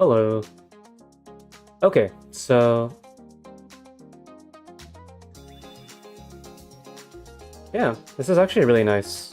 Hello. Okay, so yeah, this is actually really nice.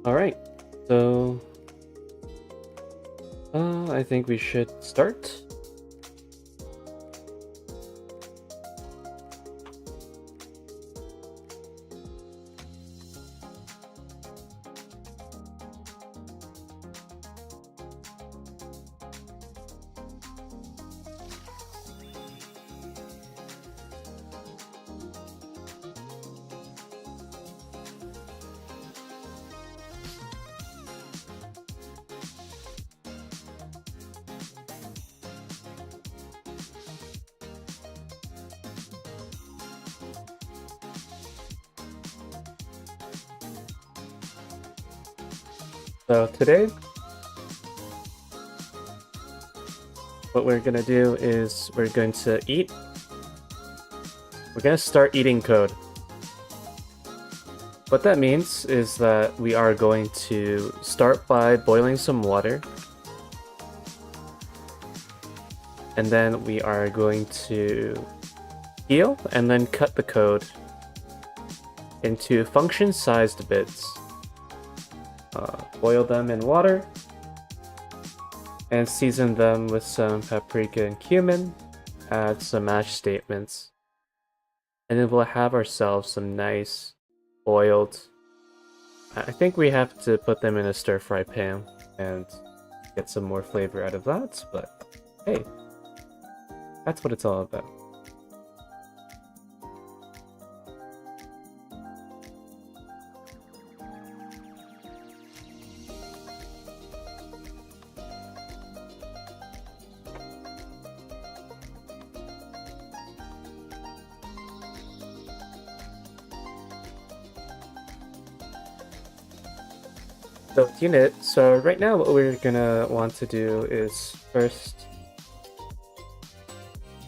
All right, so I think we should start. So today, what we're gonna do is we're going to eat. We're gonna start eating code. What that means is that we are going to start by boiling some water. And then we are going to heal and then cut the code into function-sized bits. Boil them in water and season them with some paprika and cumin. Add some mash statements. And then we'll have ourselves some nice boiled. I think we have to put them in a stir-fry pan and get some more flavor out of that, but hey, that's what it's all about. So unit, so right now what we're gonna want to do is first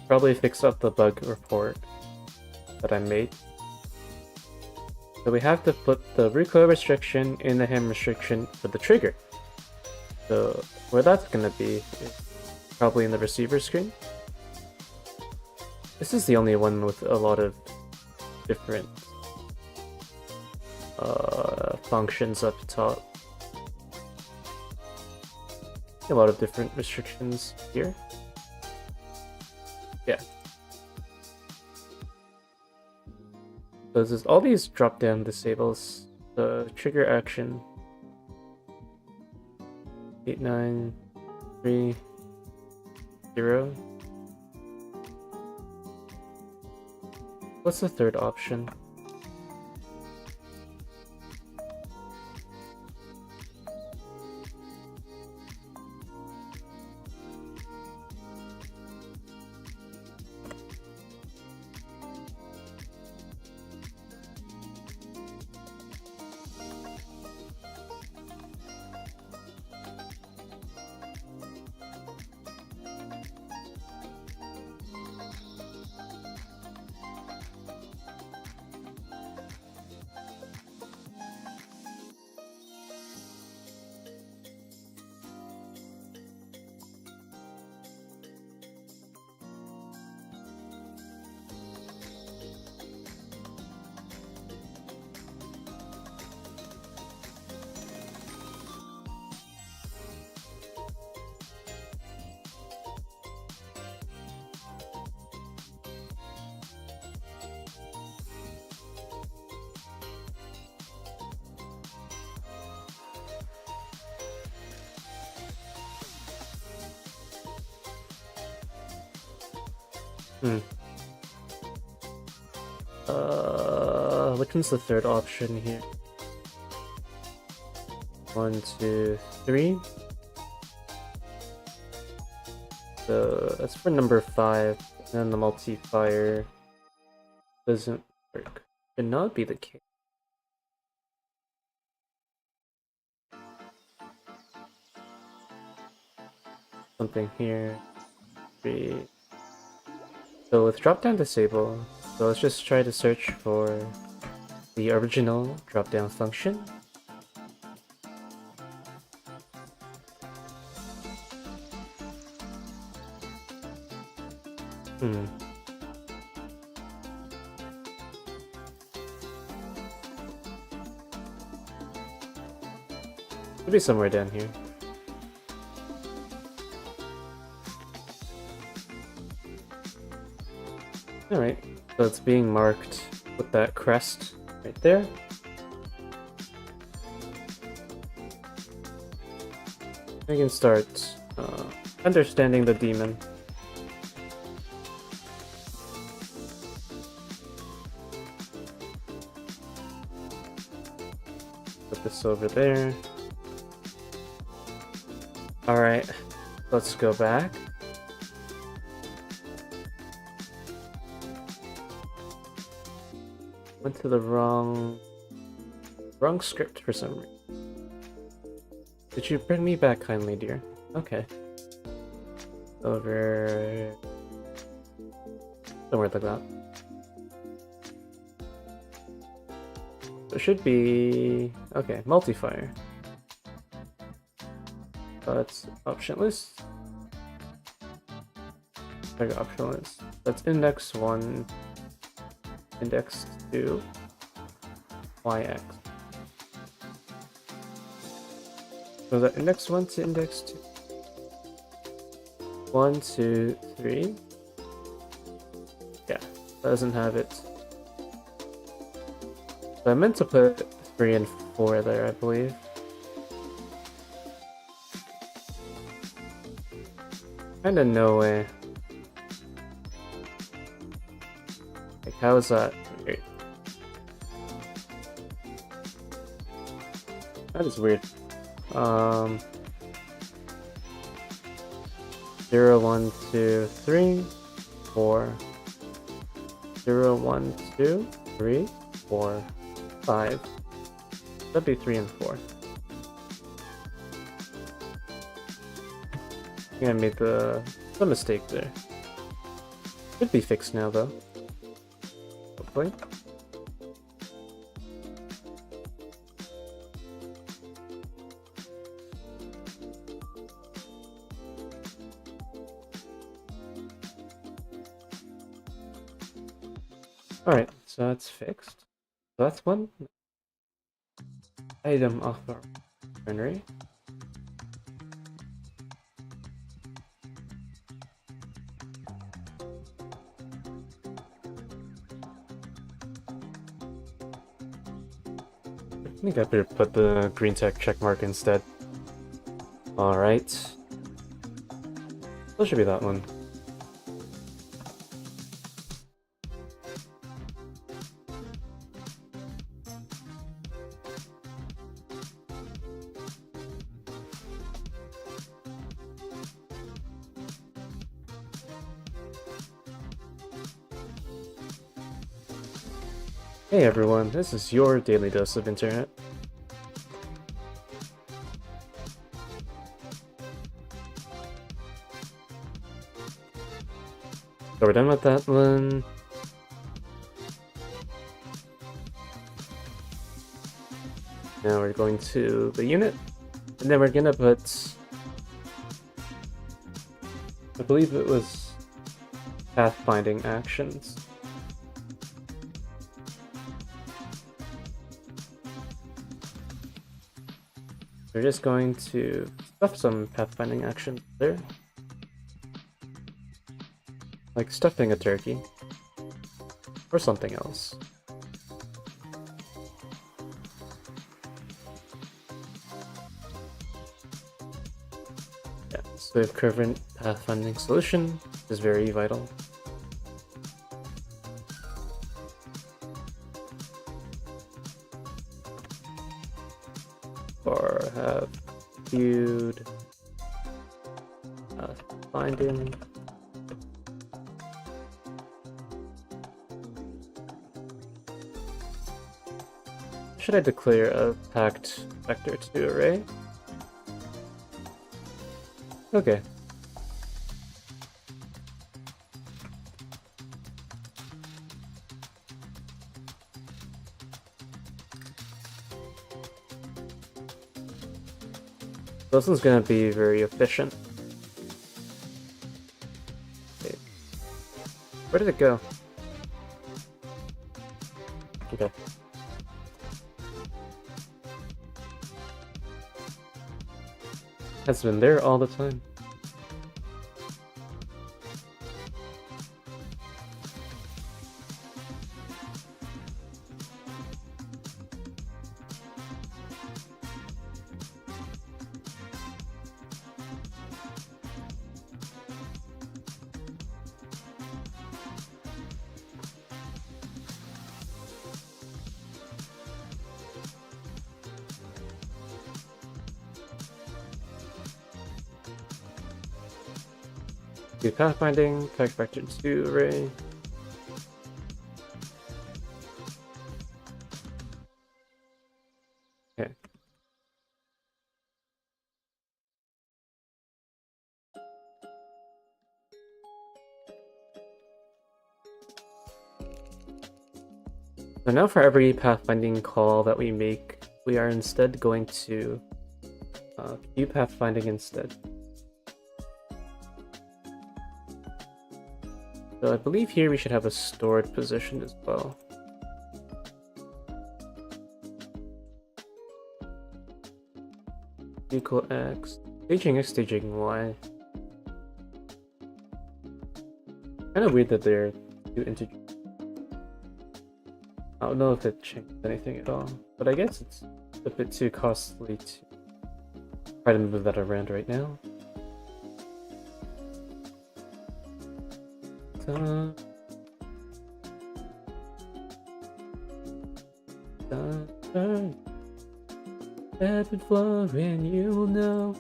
probably fix up the bug report that I made. So we have to put the recoil restriction in the ham restriction for the trigger. So where that's gonna be is probably in the receiver screen. This is the only one with a lot of different functions up top. A lot of different restrictions here. Yeah. So this is, all these drop down disables the trigger action. 8930. What's the third option? Which one's the third option here? 1, 2, 3. So that's for number 5. And then the multi-fire doesn't work. Should not be the case. Something here. 3. So with drop-down disable, so let's just try to search for the original drop-down function. Should be somewhere down here. Alright, so it's being marked with that crest right there. We can start understanding the demon. Put this over there. Alright, let's go back. Went to the wrong script for some reason. Did you bring me back kindly, dear? Okay. Over somewhere like that. It should be okay, multi-fire. That's option list. Option list. That's index 1, index 2, yx. So that index 1 to index 2. 1, 2, 3. Yeah, doesn't have it. So I meant to put 3 and 4 there, I believe. Kinda no way. Like, how is that weird? That is weird. 0, 1, 2, 3, 4. 0, 1, 2, 3, 4, 5. That'd be 3 and 4. I think I made the mistake there. Should be fixed now though. Hopefully. Alright, so that's fixed. So that's one item off our inventory. I think I better put the green tech checkmark instead. Alright. That should be that one. Hey everyone, this is your daily dose of internet. So we're done with that one. Now we're going to the unit, and then we're gonna put, I believe it was pathfinding actions. We're just going to stuff some pathfinding actions there. Like stuffing a turkey. Or something else. Yeah, so we have current pathfinding solution is very vital. or have viewed finding. Should I declare a packed vector 2 array? Okay. This one's gonna be very efficient. Okay. Where did it go? Okay. Has been there all the time. Do pathfinding, pack vector 2 array. Okay. So now for every pathfinding call that we make, we are instead going to queue pathfinding instead. So I believe here we should have a stored position as well. Equal X, staging X, staging Y. Kind of weird that they're two integers. I don't know if it changed anything at all, but I guess it's a bit too costly to try to move that around right now. Ebb and flow and you'll know.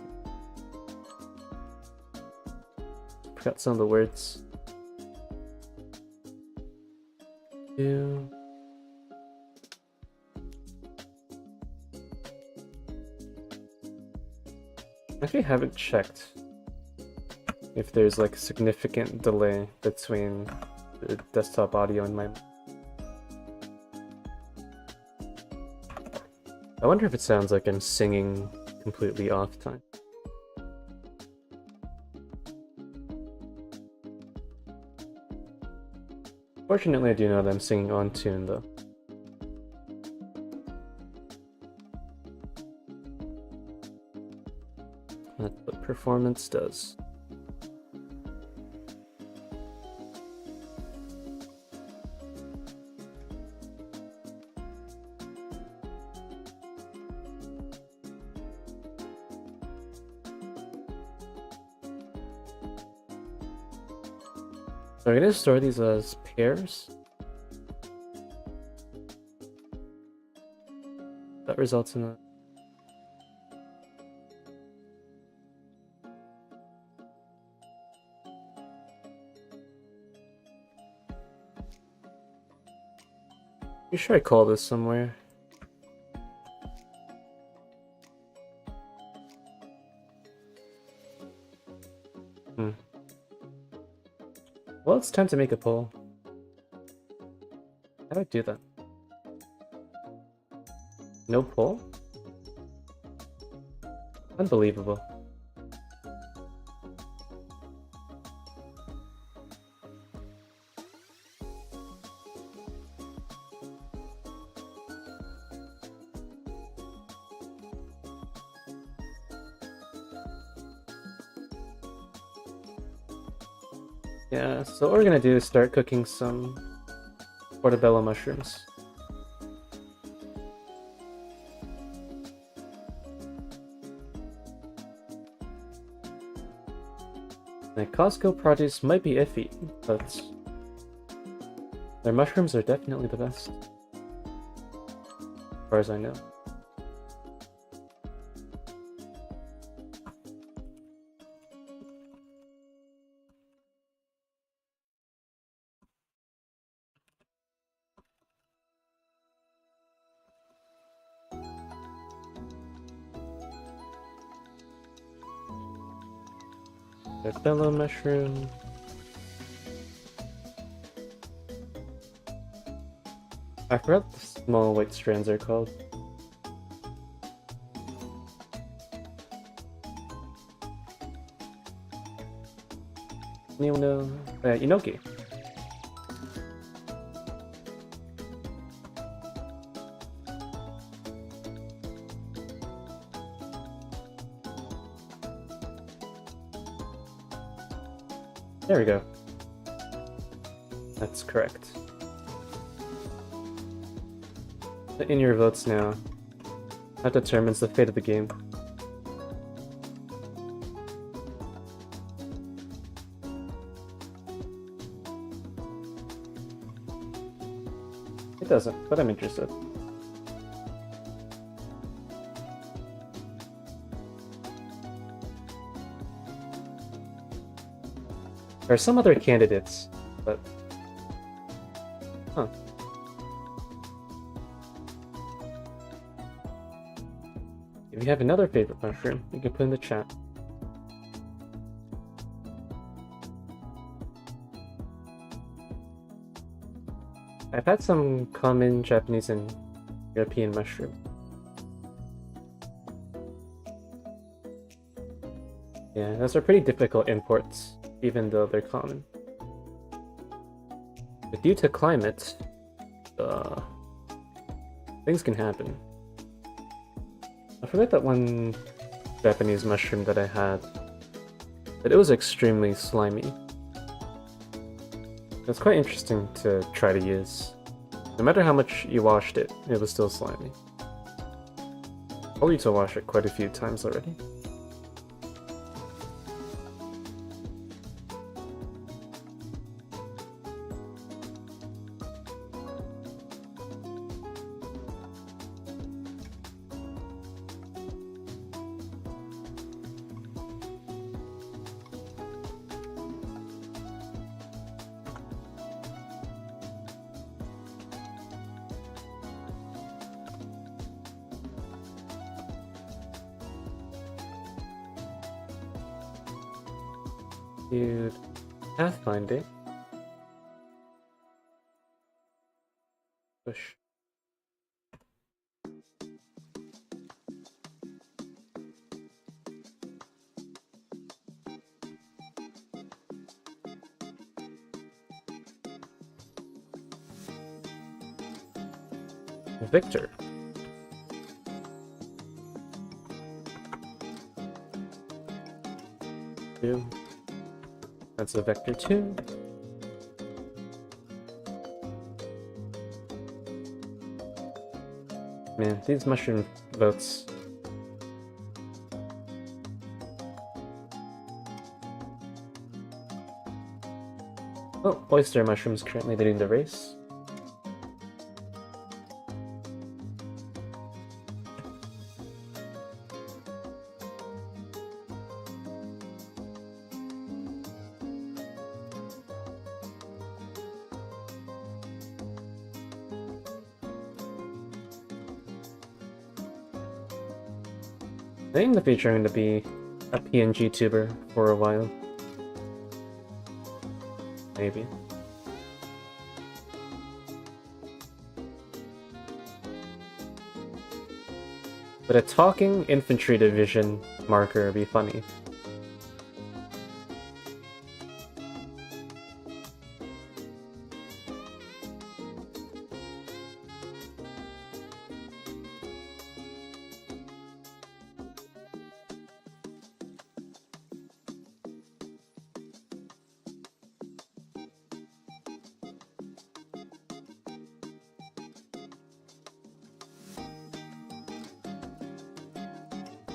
Forgot some of the words. Actually haven't checked if there's like a significant delay between the desktop audio and my... I wonder if it sounds like I'm singing completely off time. Fortunately, I do know that I'm singing on tune though. That's what performance does. So I'm going to store these as pairs. That results in a... You sure I call this somewhere? Well, it's time to make a poll. How do I do that? No poll? Unbelievable. Yeah, so what we're gonna do is start cooking some portobello mushrooms. The Costco produce might be iffy, but their mushrooms are definitely the best, as far as I know. The fellow mushroom. I forgot what the small white strands are called. Anyone know? Inoki. There we go. That's correct. In your votes now. That determines the fate of the game. It doesn't, but I'm interested. There are some other candidates, but... Huh. If you have another favorite mushroom, you can put in the chat. I've had some common Japanese and European mushroom. Yeah, those are pretty difficult imports, even though they're common. But due to climate, things can happen. I forgot that one Japanese mushroom that I had, but it was extremely slimy. It's quite interesting to try to use. No matter how much you washed it, it was still slimy. I'll need to wash it quite a few times already. Dude, Pathfinding. Push. Victor. Two. That's a vector 2. Man, these mushroom votes. Oh, oyster mushrooms currently leading the race. I think in the future I'm going to be a PNG tuber for a while. Maybe. But a talking infantry division marker would be funny.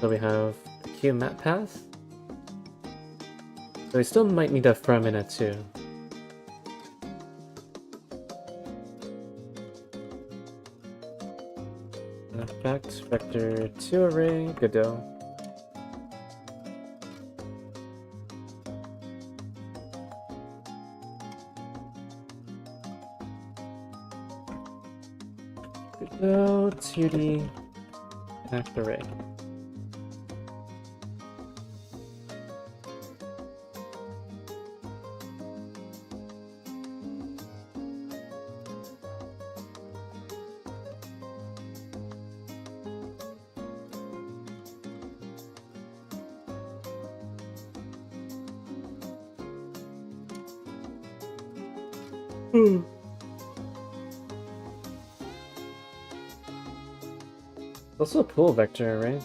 So we have the Q map path. So we still might need a Fremina too. Fact vector 2 array, Godot. Godot 2D fact array. It's also a pool vector, right?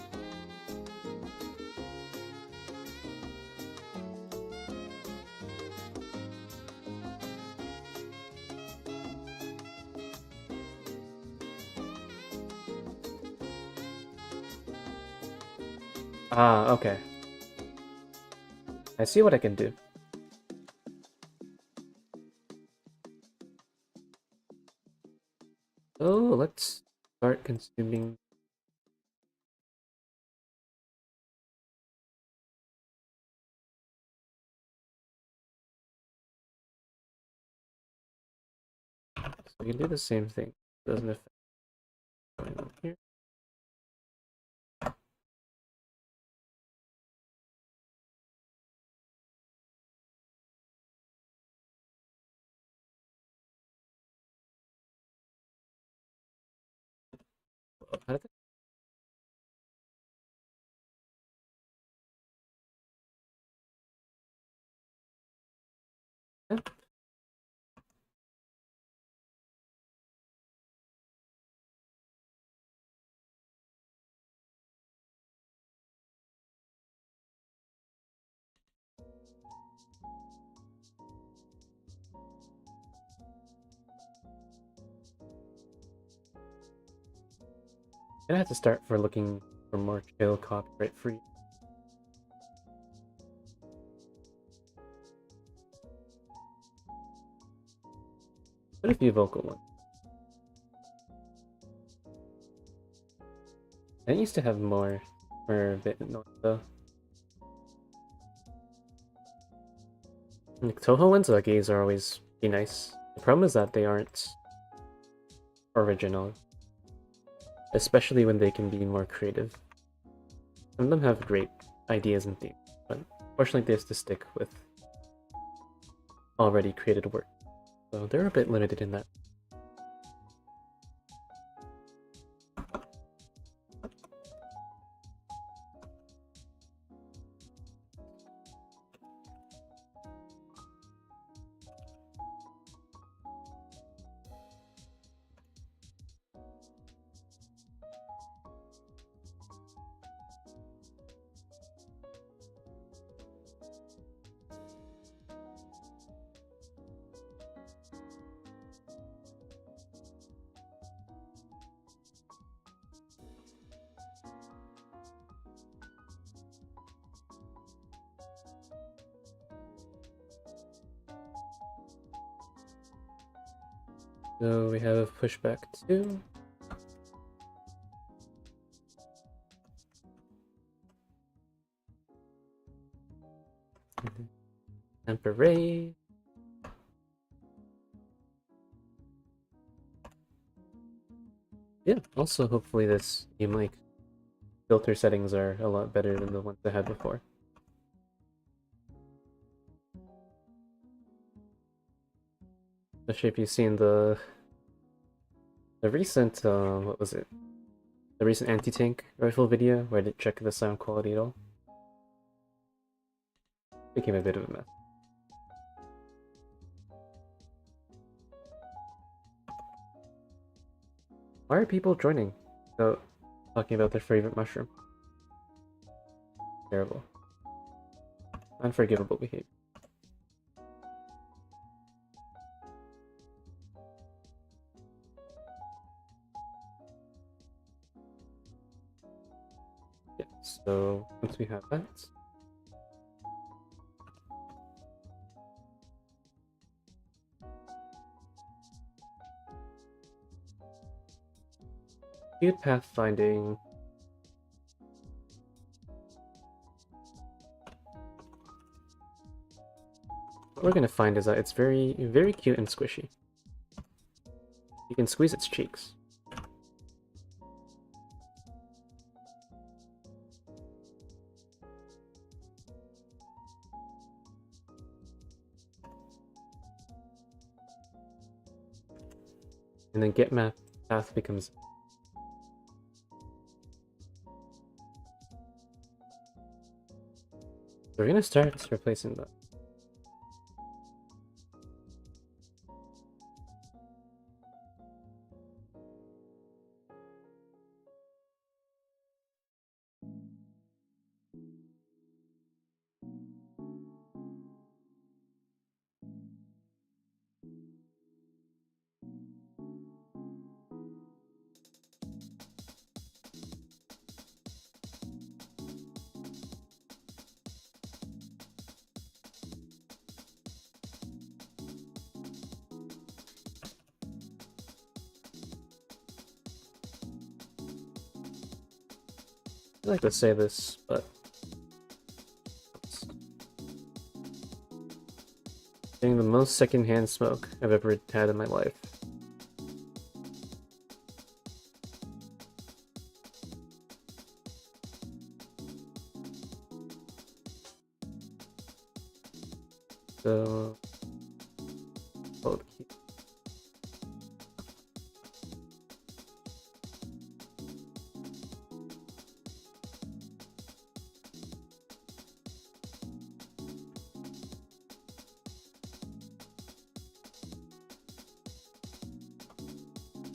Ah, okay. I see what I can do. So let's start consuming. So we can do the same thing. Doesn't affect going on here. How did that? Gonna have to start for looking for more chill copyright free. But a few vocal ones. I used to have more for a bit noise though. Like Toho ones, like these are always be nice. The problem is that they aren't original, especially when they can be more creative. Some of them have great ideas and themes, but unfortunately they have to stick with already created work. So they're a bit limited in that. So we have pushback 2. Temporary. Yeah, also hopefully this new mic filter settings are a lot better than the ones I had before. Especially if you've seen the recent, what was it? The recent anti-tank rifle video where I didn't check the sound quality at all. Became a bit of a mess. Why are people joining without talking about their favorite mushroom? Terrible. Unforgivable behavior. Yeah, so once we have that, good pathfinding. What we're gonna find is that it's very, very cute and squishy. You can squeeze its cheeks. And then get map path becomes. So we're gonna start replacing that. I like to say this, but getting the most secondhand smoke I've ever had in my life. So, hold key.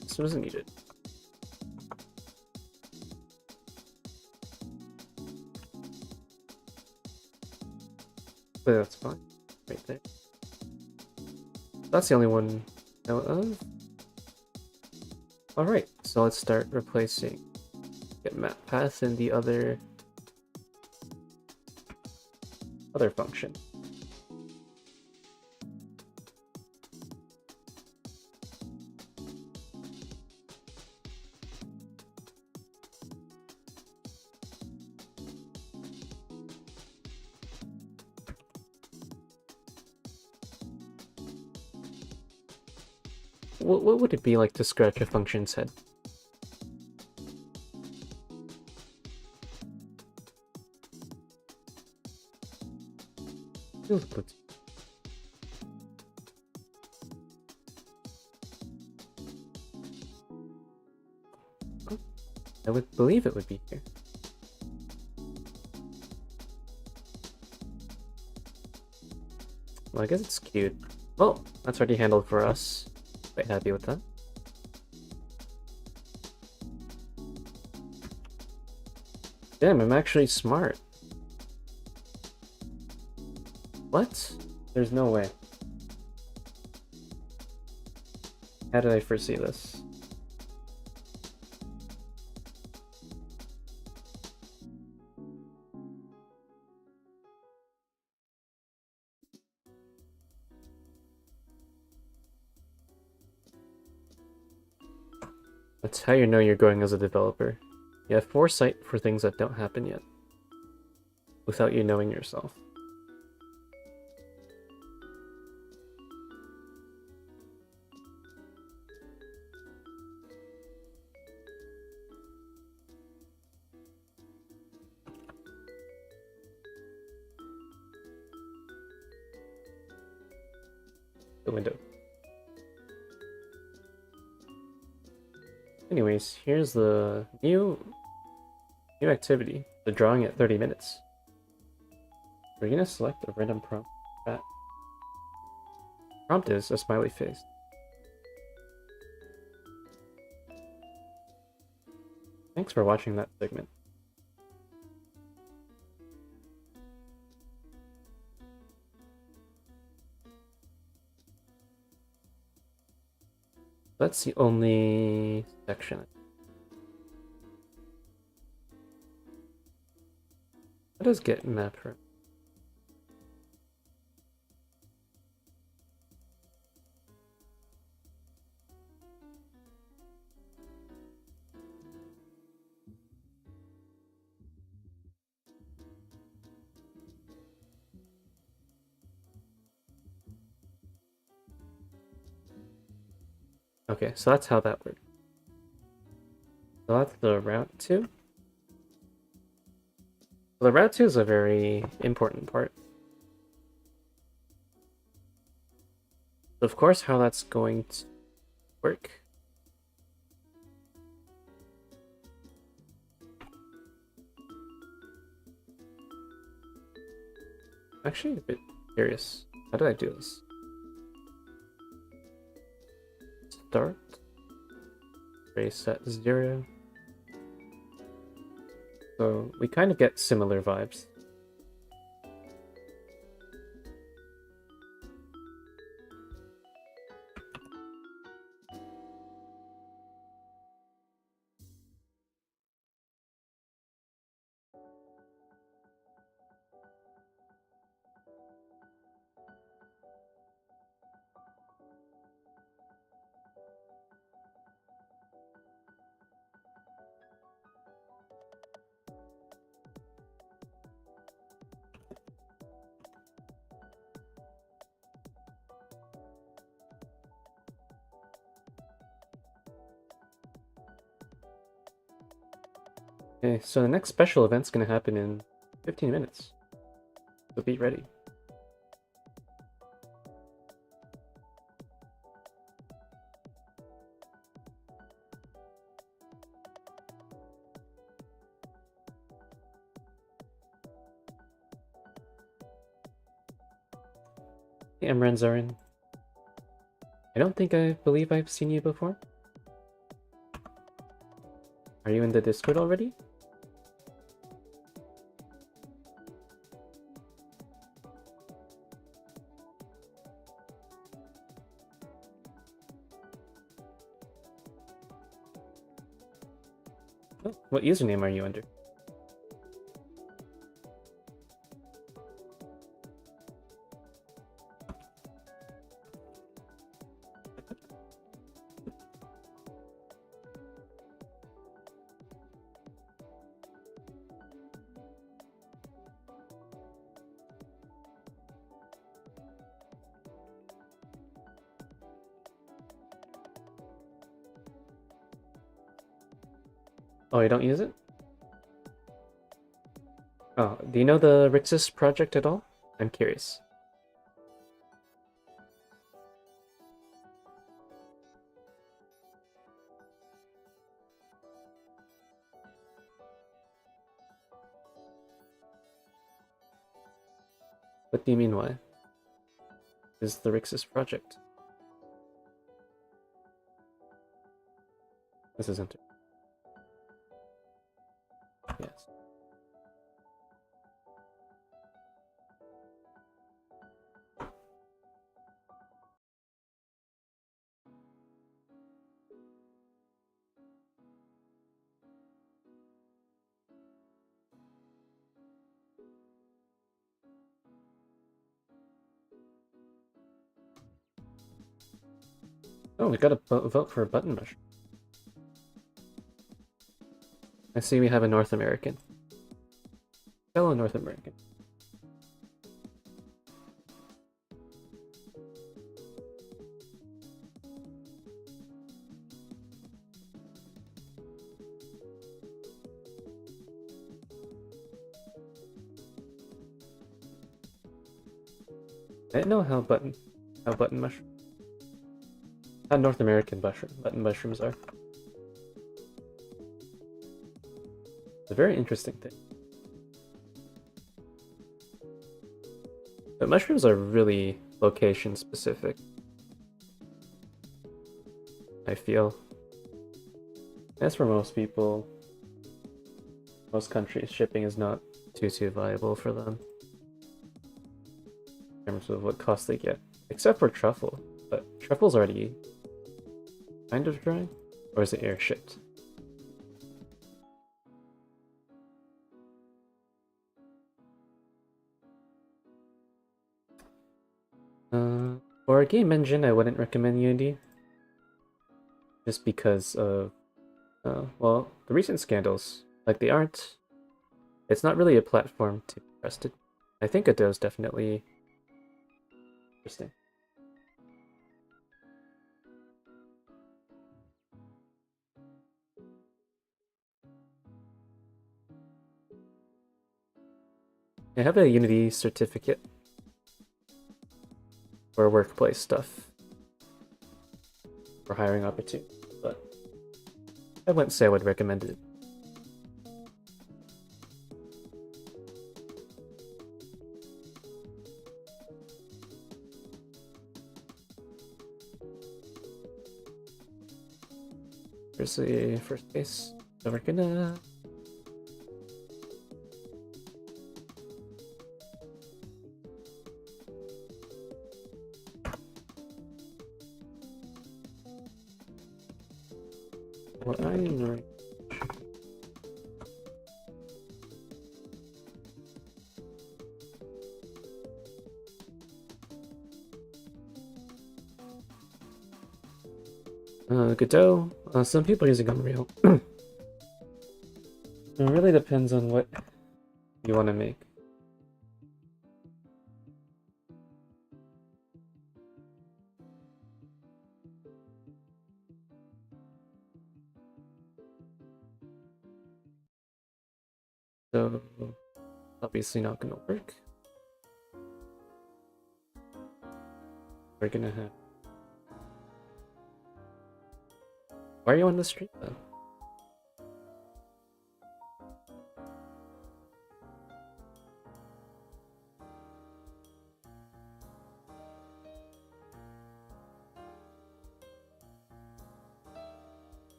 This wasn't needed. But that's fine, right there. That's the only one I know of. Alright, so let's start replacing get map path in the other function. What would it be like to scratch a function's head? Feels good. Oh, I would believe it would be here. Well, I guess it's cute. Well, that's already handled for us. Quite happy with that. Damn, I'm actually smart. What? There's no way. How did I foresee this? That's how you know you're growing as a developer. You have foresight for things that don't happen yet, without you knowing yourself. The window. Anyways, here's the new activity. The drawing at 30 minutes. We're gonna select a random prompt. That prompt is a smiley face. Thanks for watching that segment. That's the only section. What does get map for? Okay, so that's how that works. So that's the route 2. The route 2 is a very important part. Of course, how that's going to work. Actually, a bit curious. How did I do this? Start. Race at 0. So we kind of get similar vibes. Okay, so the next special event's gonna happen in 15 minutes. So be ready. Hey, Emran Zarin. I don't think I believe I've seen you before. Are you in the Discord already? Oh, what username are you under? Oh, you don't use it? Oh, do you know the Rixas project at all? I'm curious. What do you mean why? Is the Rixas project? This isn't it. Yes. Oh, we got a vote for a button mushroom. I see we have a North American. Fellow North American. I didn't know how button mushroom. How North American button mushrooms are. It's a very interesting thing. But mushrooms are really location specific. I feel. As for most people, most countries, shipping is not too viable for them in terms of what cost they get. Except for truffle. But truffle's already kind of dry? Or is it air shipped? For a game engine, I wouldn't recommend Unity. Just because of, well, the recent scandals. Like, they aren't... It's not really a platform to be trusted. I think Adobe's definitely interesting. I have a Unity certificate for workplace stuff. For hiring opportunities, but I wouldn't say I would recommend it. Here's the first base. So we're gonna... Well, I'm... Godot, some people are using Unreal. It really depends on what you want to make. So obviously not gonna work. We're gonna have. Why are you on the street then?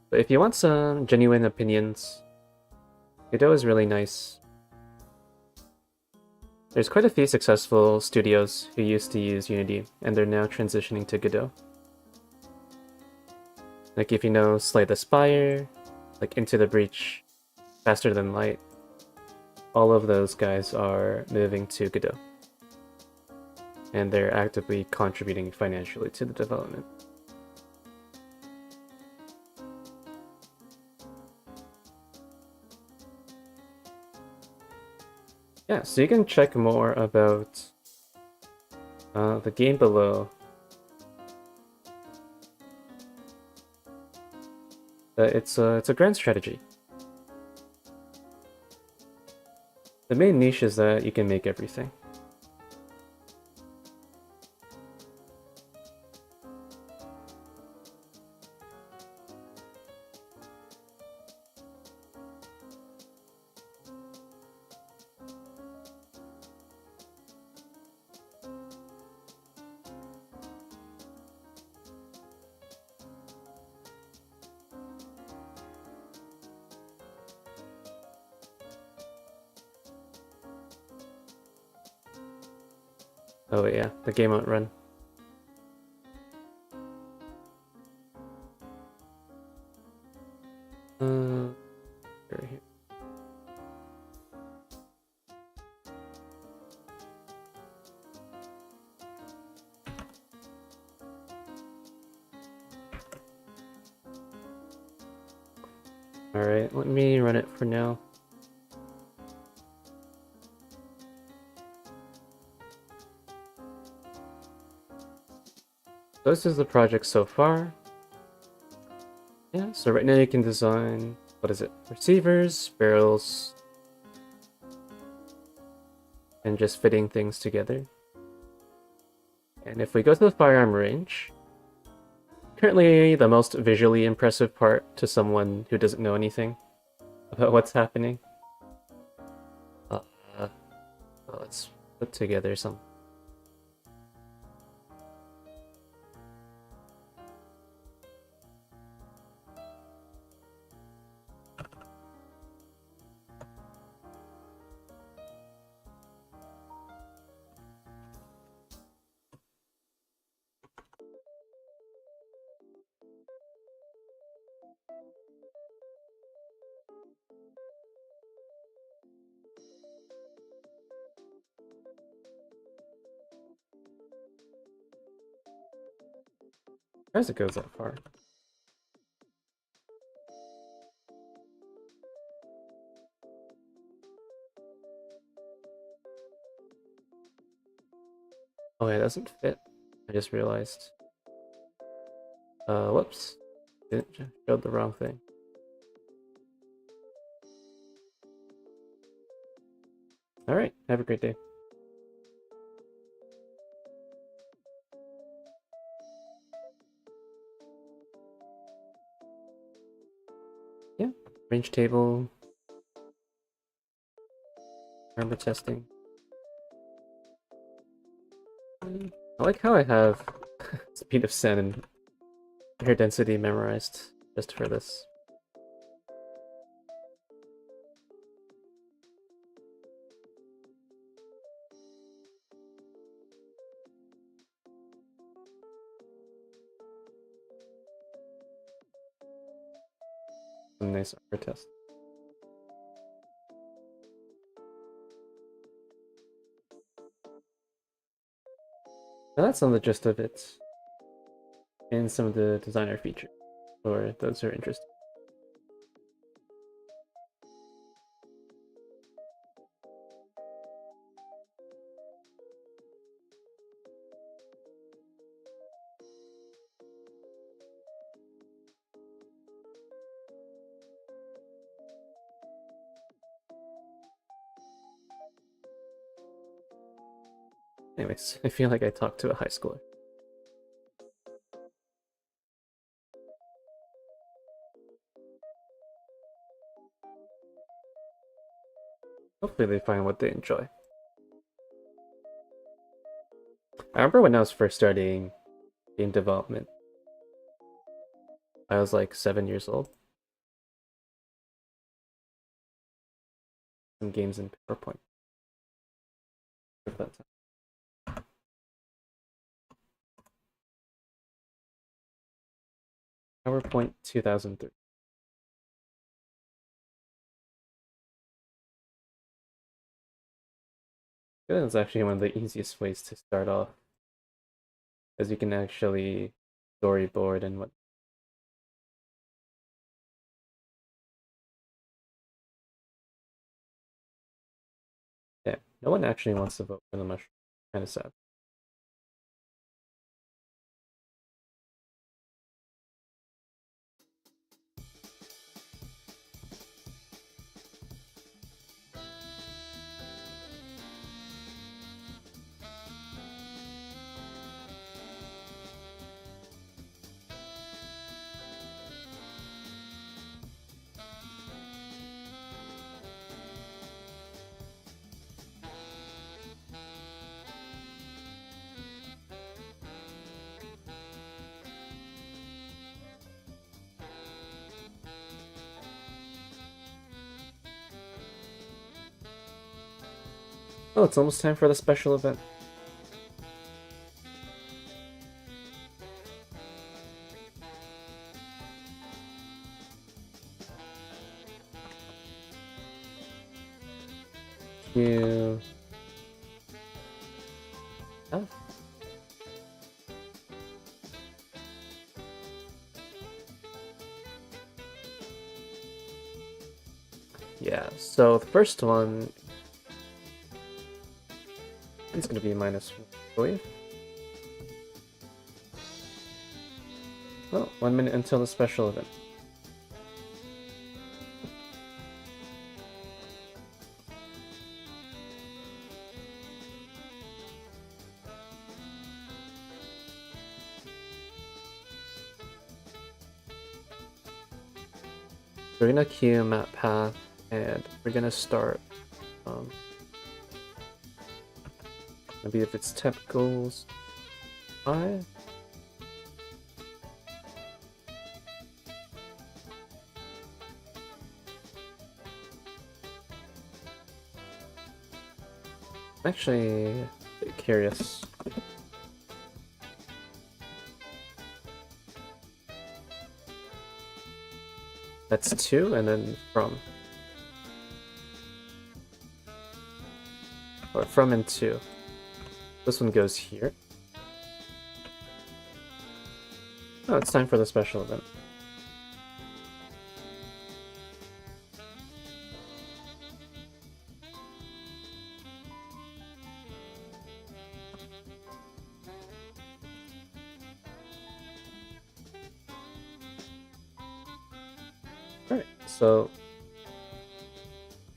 But if you want some genuine opinions, Godot is really nice. There's quite a few successful studios who used to use Unity, and they're now transitioning to Godot. Like if you know Slay the Spire, like Into the Breach, Faster Than Light, all of those guys are moving to Godot. And they're actively contributing financially to the development. Yeah, so you can check more about the game below. It's a grand strategy. The main niche is that you can make everything. Oh yeah, the game won't run. Right here. Alright, let me run it for now. This is the project so far. Yeah, so right now you can design, what is it, receivers, barrels, and just fitting things together. And if we go to the firearm range, currently the most visually impressive part to someone who doesn't know anything about what's happening. Let's put together some. As it goes that far. Oh, it doesn't fit. I just realized. Whoops. Showed the wrong thing. Alright, have a great day. Yeah, range table. Armor testing. I like how I have speed of sand and air density memorized just for this. A nice armor test. Now that's on the gist of it. And some of the designer features, for those who are interested. Anyways, I feel like I talked to a high schooler. Hopefully they find what they enjoy. I remember when I was first starting game development, I was like 7 years old. Some games in PowerPoint. At that time. PowerPoint 2003. It's actually one of the easiest ways to start off, as you can actually storyboard and what. Yeah, no one actually wants to vote for the mushroom. Kind of sad. Oh, it's almost time for the special event. You. Oh. Yeah, so the first one is going to be -1, I believe. Well, 1 minute until the special event. We're gonna queue map path, and we're gonna start. Maybe if it's temp goals, 5. I'm actually a bit curious. That's 2, and then from. Or from and 2. This one goes here. Oh, it's time for the special event. Alright, so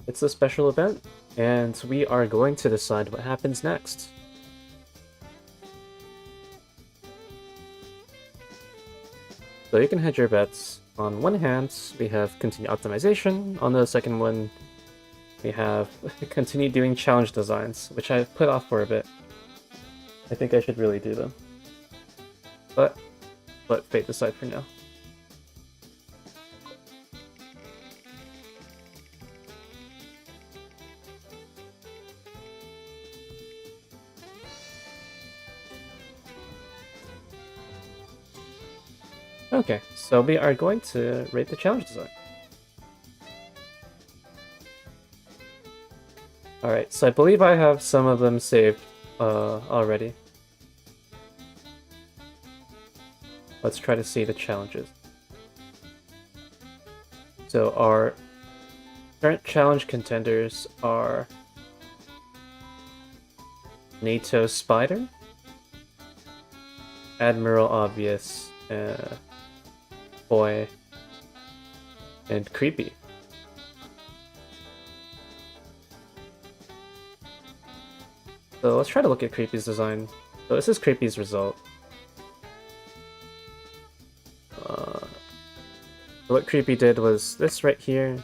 it's a special event, and we are going to decide what happens next. So you can hedge your bets. On one hand, we have continued optimization. On the second one, we have continued doing challenge designs, which I've put off for a bit. I think I should really do them. But let fate decide for now. Okay, so we are going to rate the challenge design. Alright, so I believe I have some of them saved already. Let's try to see the challenges. So our current challenge contenders are NATO Spider, Admiral Obvious, Boy, and Creepy. So let's try to look at Creepy's design. So this is Creepy's result. So what Creepy did was this right here,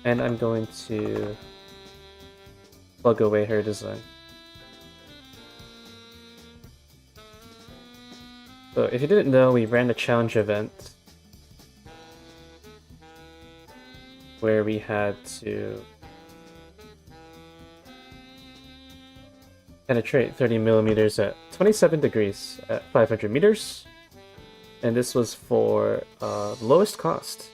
and I'm going to plug away her design. So if you didn't know, we ran a challenge event where we had to penetrate 30 millimeters at 27 degrees at 500 meters. And this was for lowest cost.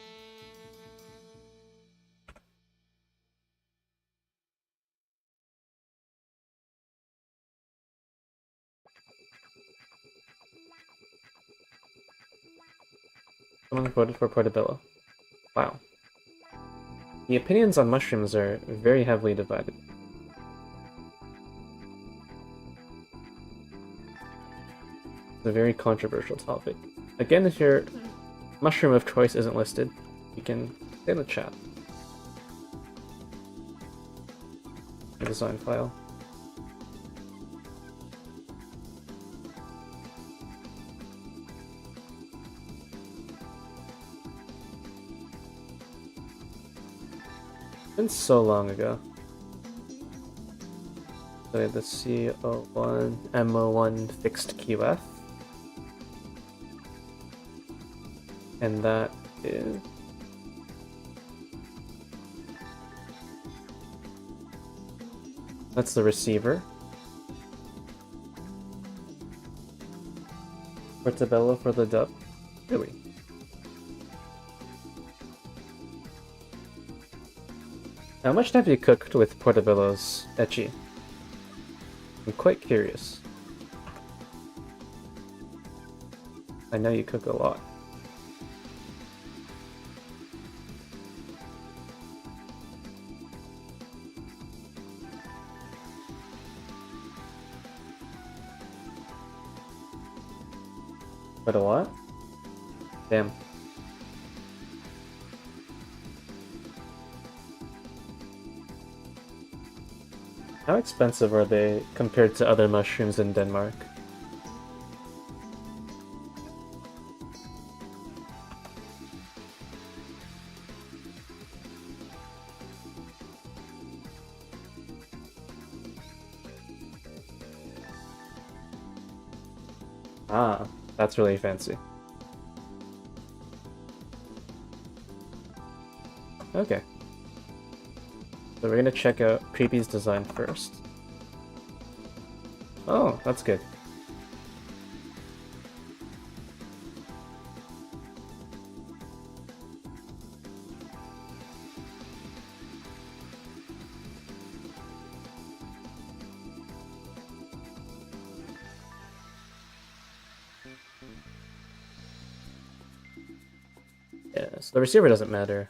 Someone voted for Portobello. Wow. The opinions on mushrooms are very heavily divided. It's a very controversial topic. Again, if your mushroom of choice isn't listed, you can stay in the chat. The design file. It's been so long ago. So we had the CO1, MO1 fixed QF. And that is... that's the receiver. Portobello for the dub. Really? How much have you cooked with Portobello's ecchi? I'm quite curious. I know you cook a lot. But a what? Damn. How expensive are they compared to other mushrooms in Denmark? Ah, that's really fancy. Okay. So we're gonna check out Creepy's design first. Oh, that's good. Yeah, so the receiver doesn't matter.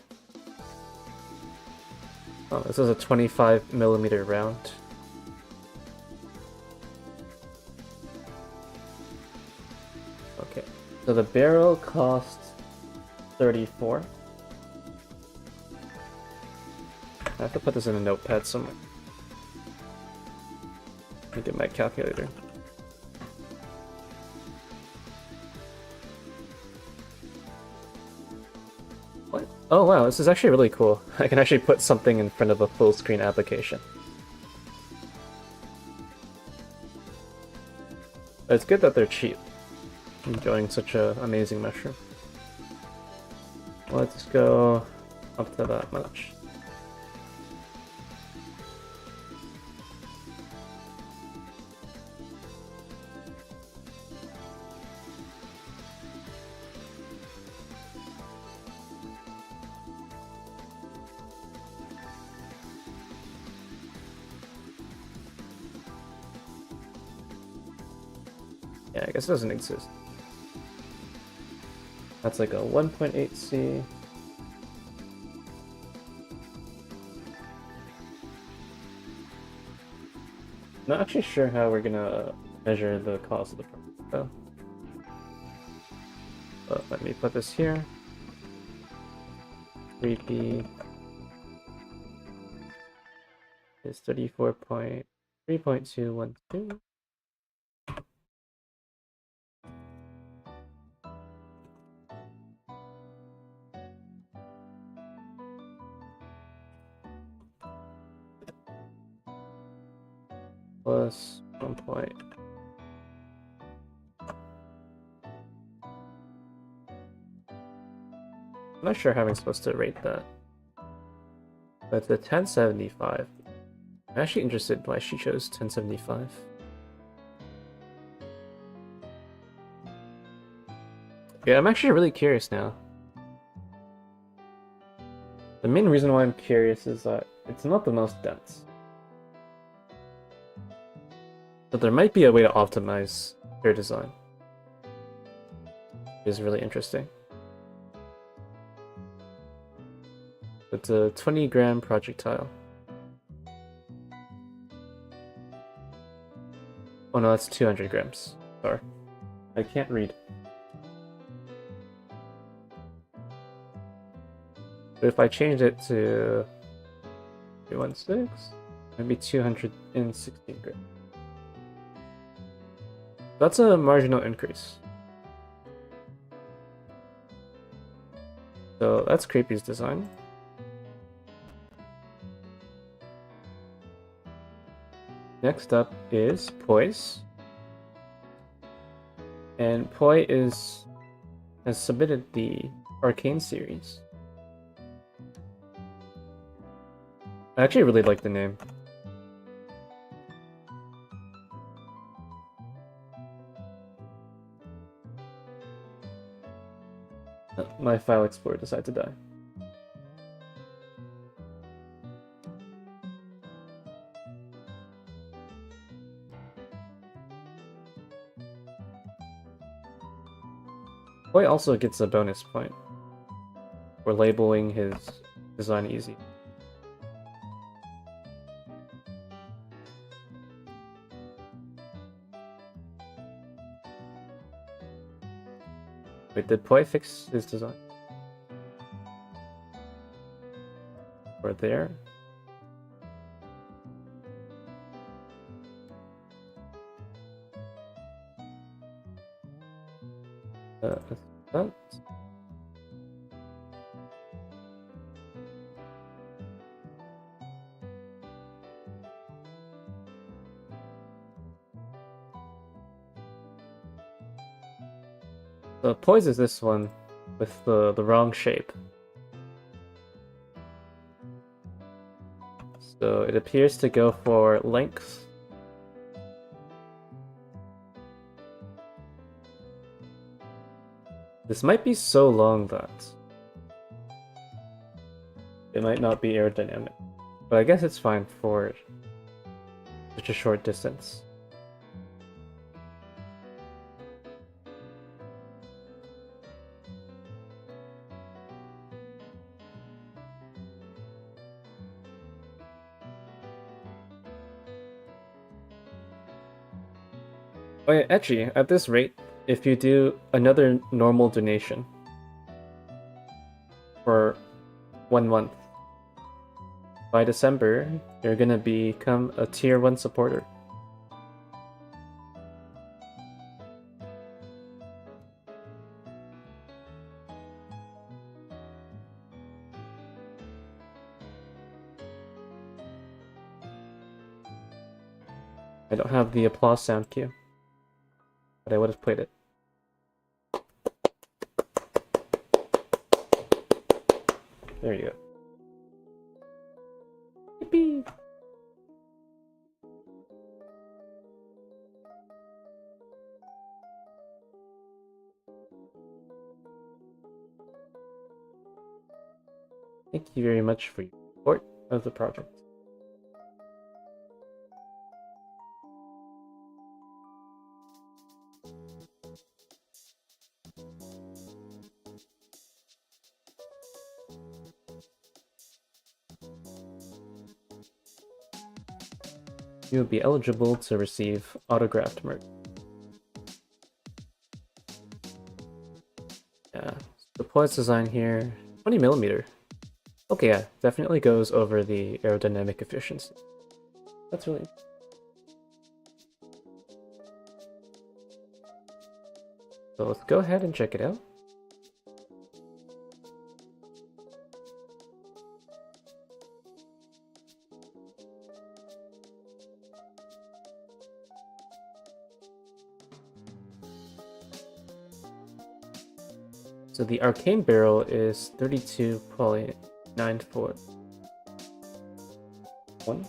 Oh, this is a 25mm round. Okay, so the barrel costs 34. I have to put this in a notepad somewhere. Let me get my calculator. What? Oh wow, this is actually really cool. I can actually put something in front of a full screen application. But it's good that they're cheap. Enjoying such an amazing mushroom. Let's go up to that much. Yeah, I guess it doesn't exist. That's like a 1.8C. Not actually sure how we're gonna measure the cost of the product though. But let me put this here. 3P is 34. 3.212. Plus 1 point. I'm not sure how I'm supposed to rate that. But the 1075. I'm actually interested why she chose 1075. Yeah, I'm actually really curious now. The main reason why I'm curious is that it's not the most dense. But there might be a way to optimize her design. It is really interesting. It's a 20-gram projectile. Oh no, that's 200 grams. Sorry. I can't read. But if I change it to 316, maybe 216 grams. That's a marginal increase. So that's Creepy's design. Next up is Poise. And Poi has submitted the Arcane series. I actually really like the name. My file explorer decided to die. Poi also gets a bonus point for labeling his design easy. Wait, did Poi fix his design? Or there? That? The Poise is this one with the wrong shape. So it appears to go for length. This might be so long that it might not be aerodynamic, but I guess it's fine for such a short distance. Oh yeah, actually, at this rate, if you do another normal donation for 1 month, by December, you're gonna become a tier 1 supporter. I don't have the applause sound cue, but I would have played it. There you go. Yippee! Thank you very much for your support of the project. You will be eligible to receive autographed merch. Yeah, the Poise design here, 20mm. Okay, yeah, definitely goes over the aerodynamic efficiency. That's really So let's go ahead and check it out. So the arcane barrel is 32.94. One.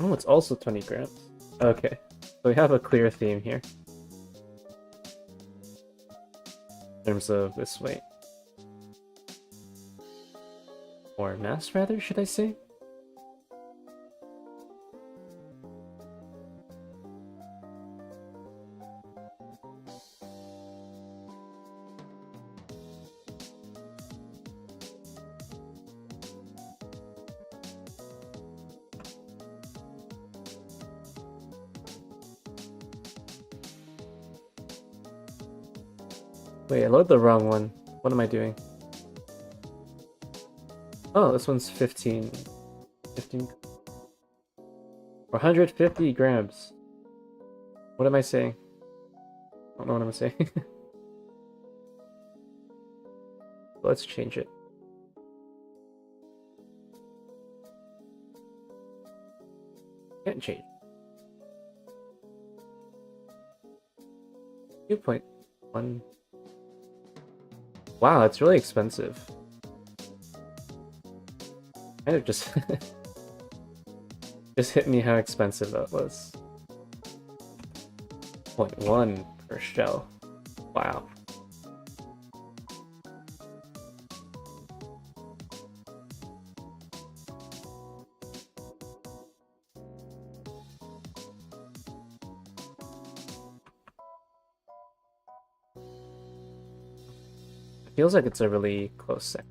Oh, it's also 20 grams. Okay, so we have a clear theme here. In terms of this weight. Or mass, rather, should I say? Wait, I loaded the wrong one. What am I doing? Oh, this one's 15. 15. 150 grams. What am I saying? I don't know what I'm saying. Let's change it. Can't change. 2.1. Wow, that's really expensive. Kind of just just hit me how expensive that was. 0.1 per shell. Wow. Feels like it's a really close second.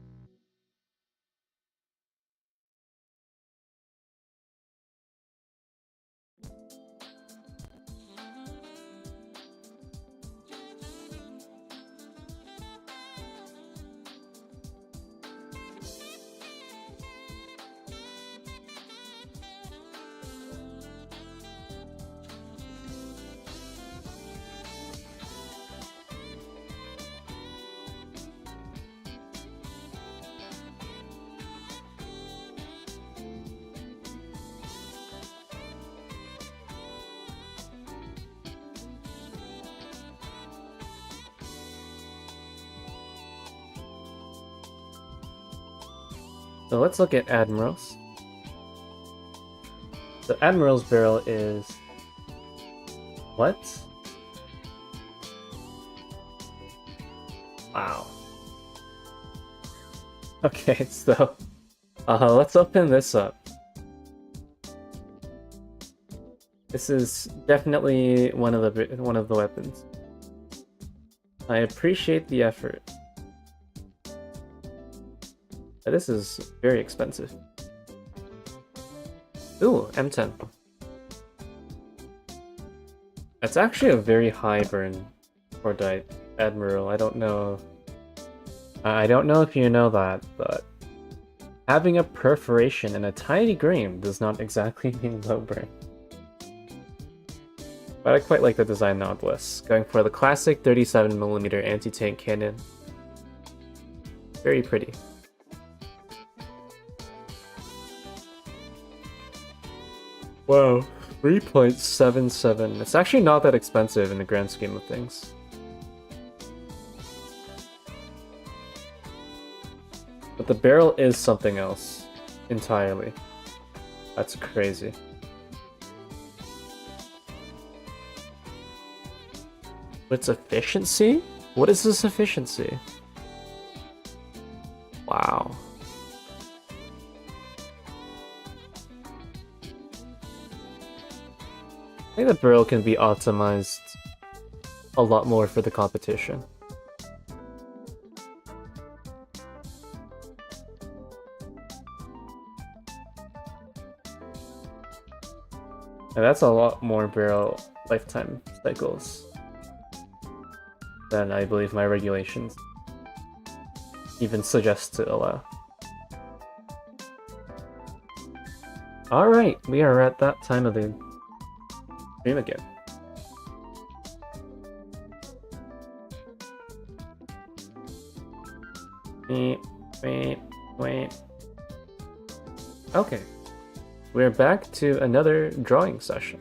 So let's look at Admirals. So Admiral's barrel is... what? Wow. Okay, so... let's open this up. This is definitely one of the weapons. I appreciate the effort. But this is very expensive. Ooh, M10. That's actually a very high burn for the Admiral. I don't know if you know that, but having a perforation in a tiny grain does not exactly mean low burn. But I quite like the design nonetheless, going for the classic 37mm anti-tank cannon. Very pretty. Wow, 3.77. It's actually not that expensive in the grand scheme of things. But the barrel is something else entirely. That's crazy. Its efficiency? What is this efficiency? Wow. barrel can be optimized a lot more for the competition. And that's a lot more barrel lifetime cycles than I believe my regulations even suggest to allow. Alright, we are at that time of the stream again. Wait. Okay. We're back to another drawing session.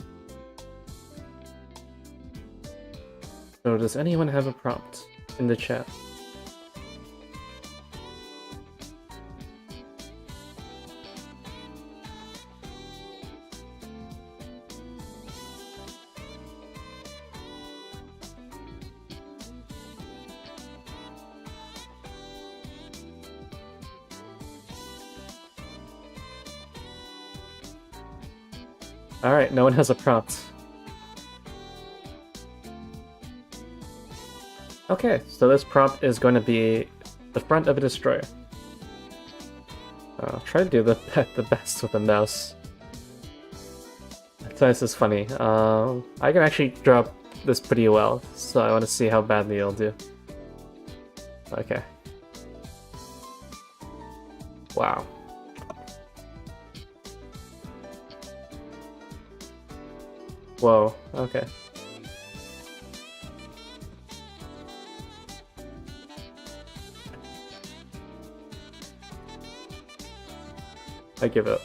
So does anyone have a prompt in the chat? Alright, no one has a prompt. Okay, so this prompt is going to be the front of a destroyer. I'll try to do the best with a mouse. So this is funny. I can actually drop this pretty well, so I want to see how badly it'll do. Okay. Wow. Whoa, okay. I give up.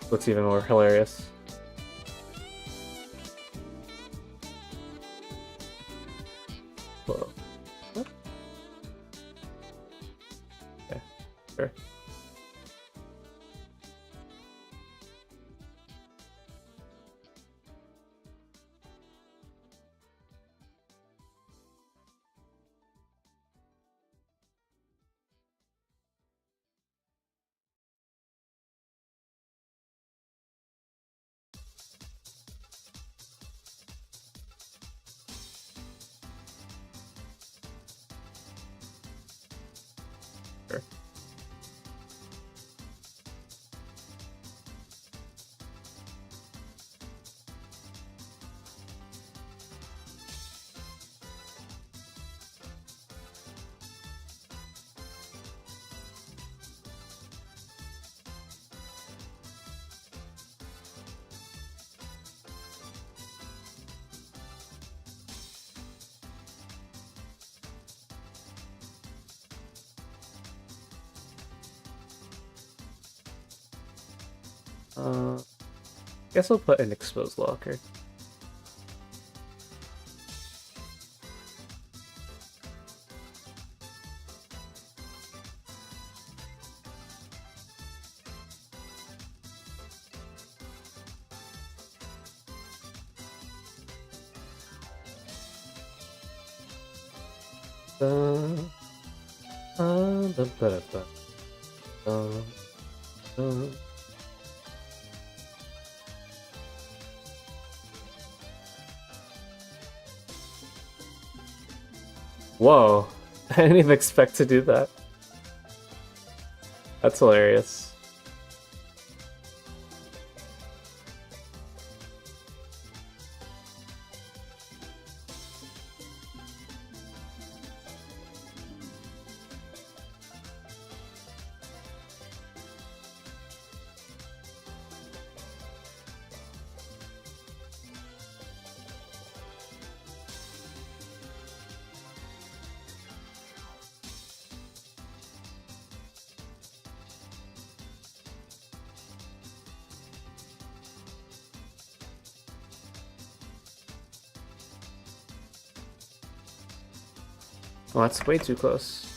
What's even more hilarious? Whoa. What? Okay, sure. Sure. Guess I'll put an exposed locker. Whoa, I didn't even expect to do that. That's hilarious. Oh, that's way too close.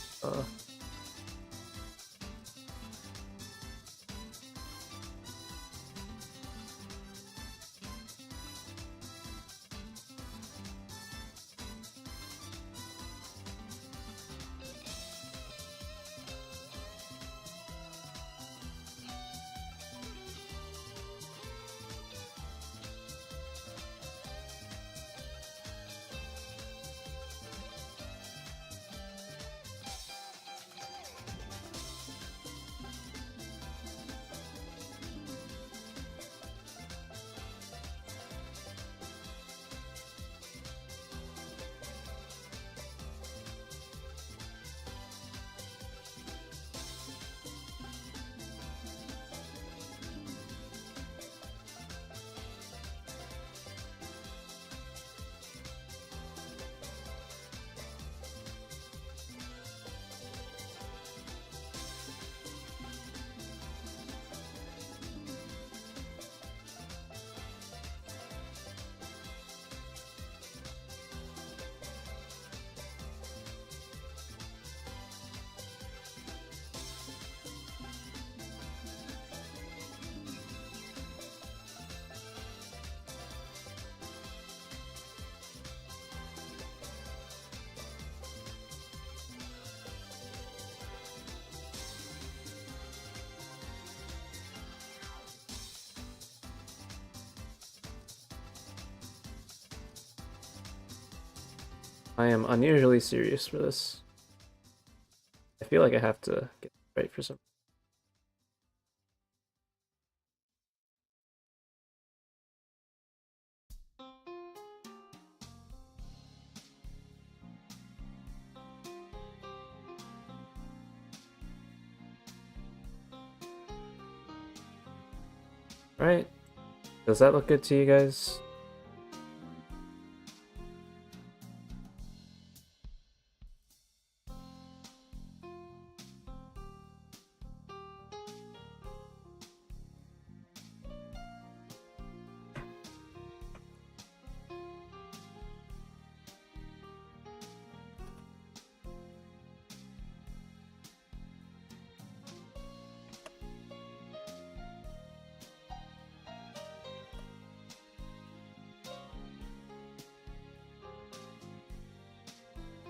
I am unusually serious for this. I feel like I have to get it right for some. Alright. Does that look good to you guys?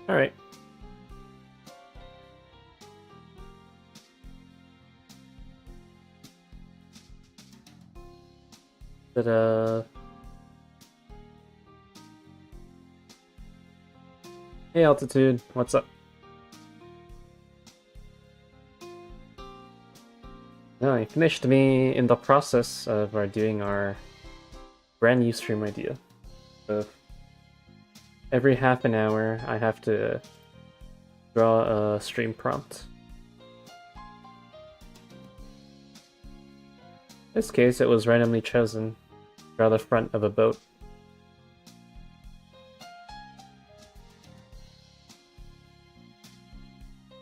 Alright. Ta-da. Hey Altitude, what's up? No, you finished me in the process of doing our brand new stream idea. So every half an hour I have to draw a stream prompt. In this case, it was randomly chosen. Draw the front of a boat.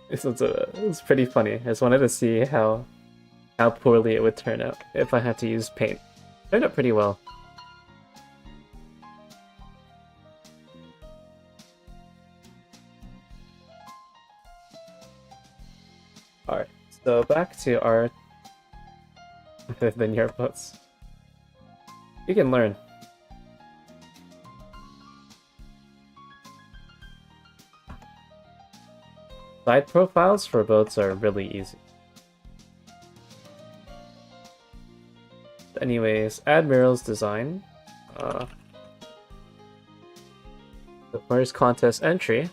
It's pretty funny. I just wanted to see how poorly it would turn out if I had to use paint. Turned out pretty well. Alright, so back to our than your boats. You can learn. Side profiles for boats are really easy. Anyways, Admiral's design. The first contest entry.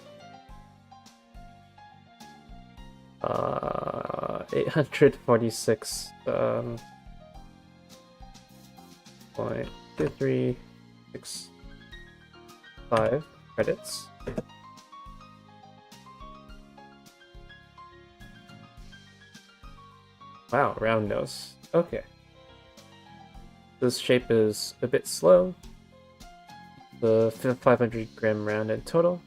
846 .2365 credits. Wow, round nose. Okay. This shape is a bit slow. The 500 gram round in total.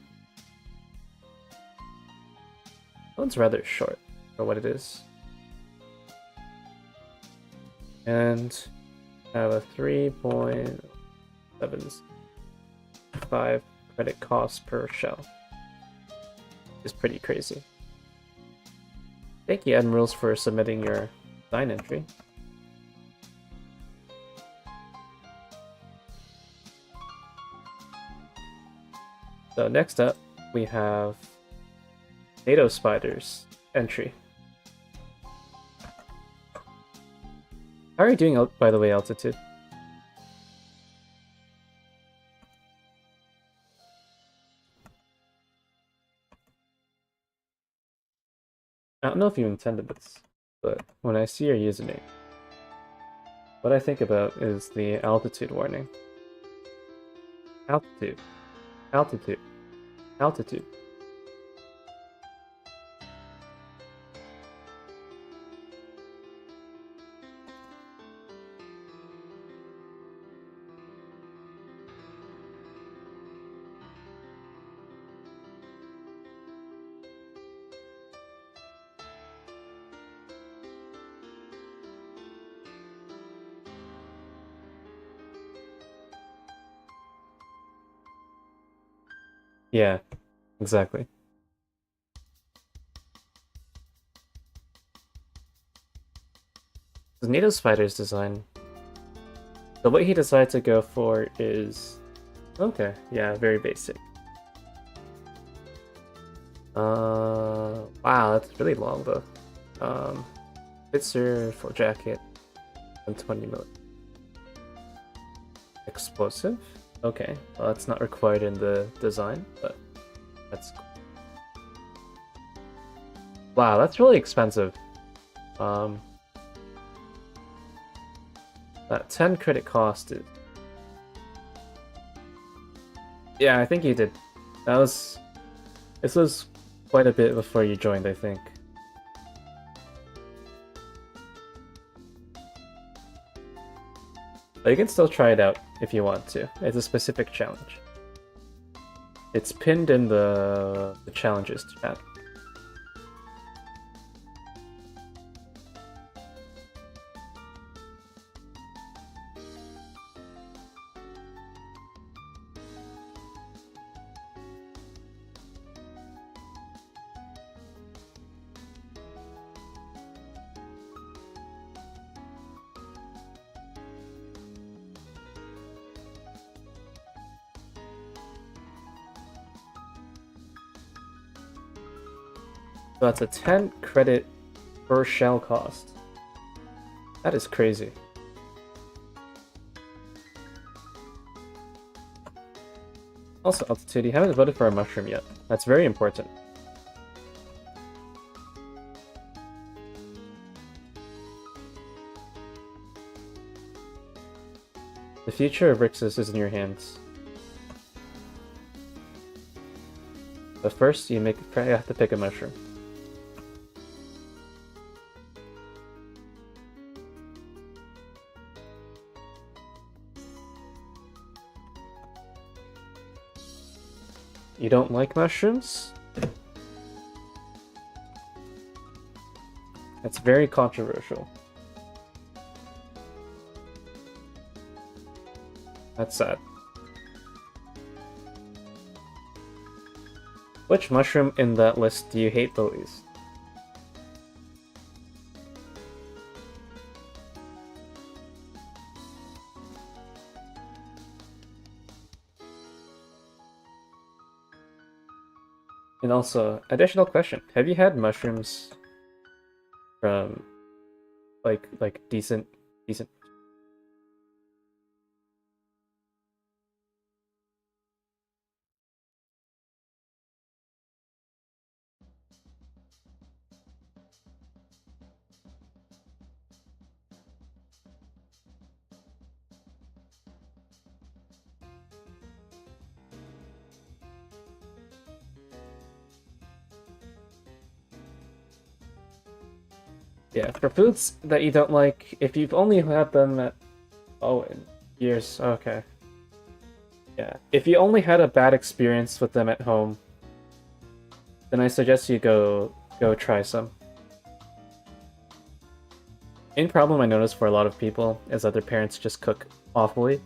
One's rather short for what it is. And I have a 3.75 credit cost per shell. It's pretty crazy. Thank you, Admirals, for submitting your design entry. So next up, we have NATO Spiders entry. How are you doing, by the way, Altitude? I don't know if you intended this, but when I see your username, what I think about is the altitude warning. Altitude. Altitude. Altitude. Yeah, exactly. The NATO Spider's design. So what he decided to go for is... Okay, yeah, very basic. Wow, that's really long though. Spitzer, full jacket, 120mm. Explosive? Okay, well that's not required in the design, but That's cool. Wow, that's really expensive. That 10 credit cost is... Yeah, I think you did. This was quite a bit before you joined, I think. But you can still try it out if you want to. It's a specific challenge. It's pinned in the challenges chat. So that's a 10 credit per shell cost. That is crazy. Also, Altitude, you haven't voted for a mushroom yet. That's very important. The future of Rixas is in your hands. But first, you have to pick a mushroom. You don't like mushrooms? That's very controversial. That's sad. Which mushroom in that list do you hate the least? And also, additional question: have you had mushrooms from like decent? 'Für foods that you don't like, if you've only had them at in years, okay. Yeah, if you only had a bad experience with them at home, then I suggest you go try some. Main problem I notice for a lot of people is that their parents just cook awfully,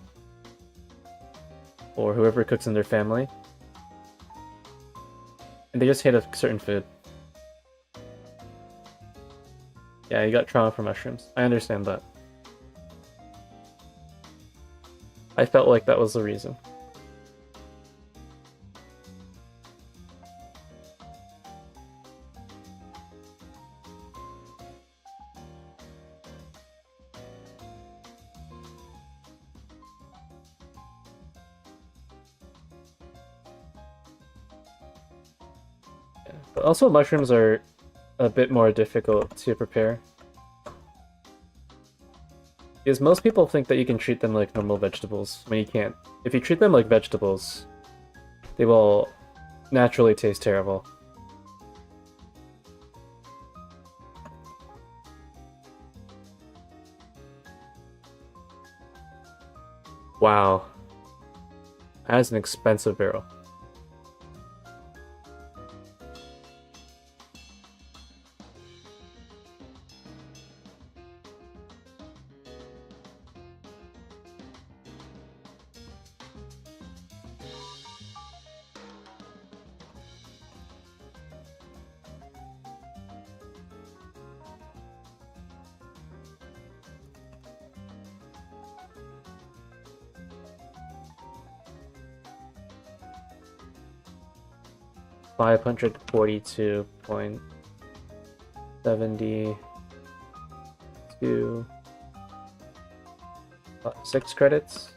or whoever cooks in their family, and they just hate a certain food. Yeah, you got trauma for mushrooms. I understand that. I felt like that was the reason. Yeah. But also mushrooms are a bit more difficult to prepare. Because most people think that you can treat them like normal vegetables, when you can't. If you treat them like vegetables, they will naturally taste terrible. Wow. That is an expensive barrel. $542.72 6 credits.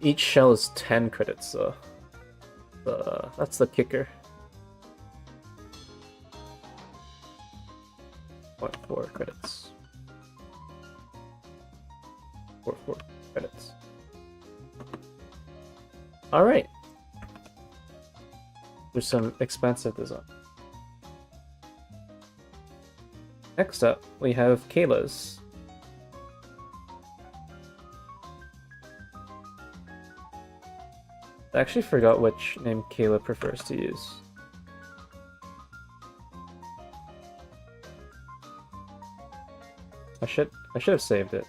each shell is 10 credits, so that's the kicker. 0.4 credits. 4 credits. Alright. There's some expensive design. Next up, we have Kayla's. I actually forgot which name Kayla prefers to use. I should have saved it.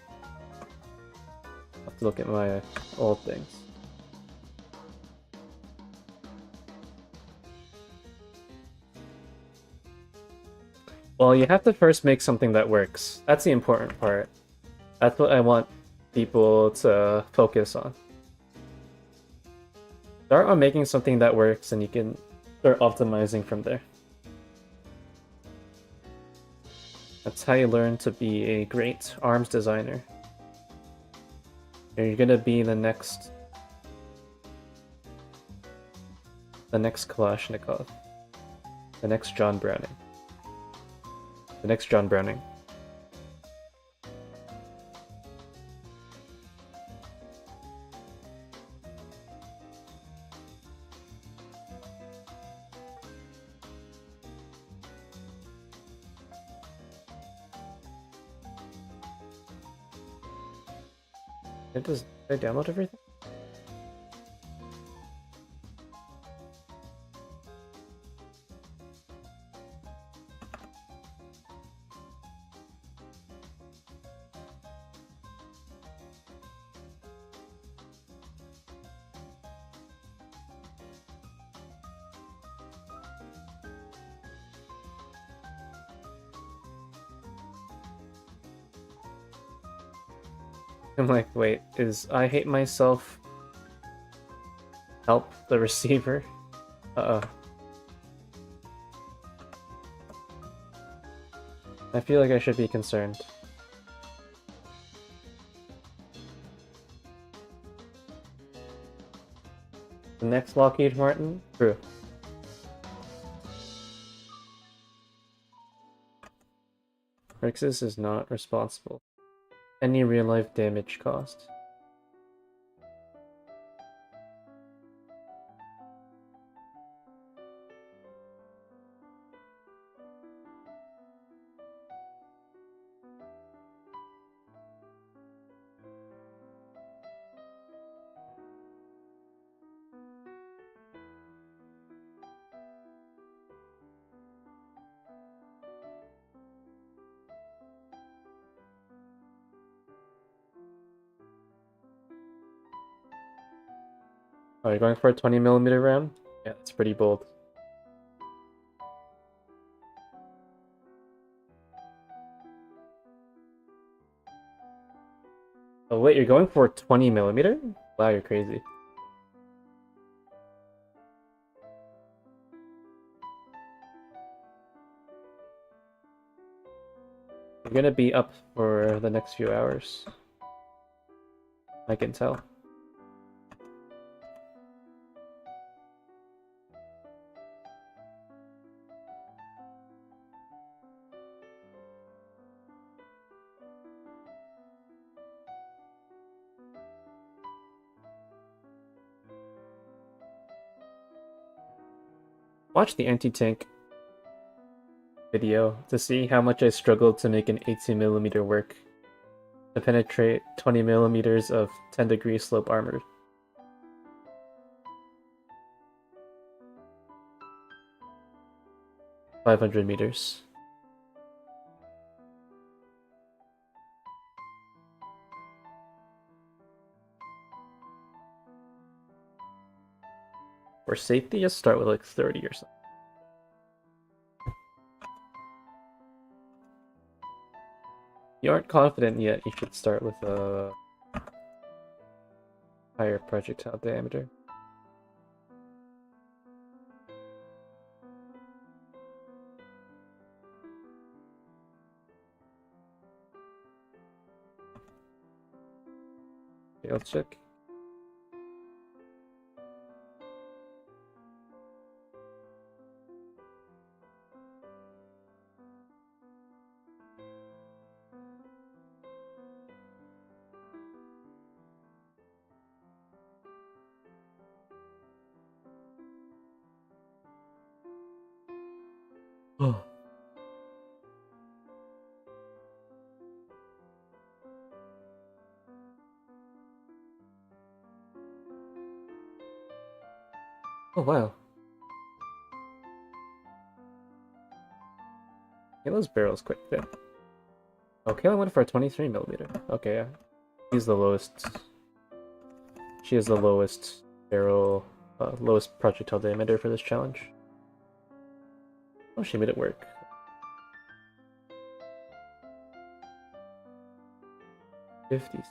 I'll have to look at my old things. Well, you have to first make something that works. That's the important part. That's what I want people to focus on. Start on making something that works and you can start optimizing from there. That's how you learn to be a great arms designer. You're gonna be the next Kalashnikov. The next John Browning. The next John Browning. Did I download everything? I'm like, wait, is I hate myself help the receiver? Uh-oh. I feel like I should be concerned. The next Lockheed Martin? True. Rixas is not responsible. Any real-life damage caused. Oh, you're going for a 20mm round? Yeah, that's pretty bold. Oh wait, you're going for 20mm? Wow, you're crazy. You're gonna be up for the next few hours. I can tell. Watch the anti-tank video to see how much I struggled to make an 18mm work to penetrate 20mm of 10-degree slope armor. $500. For safety, just start with like 30 or something. If you aren't confident yet, you should start with a higher projectile diameter. Okay, let's check. Oh. Oh wow. Kayla's barrel's quite thin. Oh, Kayla went for a 23mm. Okay, yeah. He's the lowest. She is the lowest barrel, lowest projectile diameter for this challenge. Oh, she made it work. $56.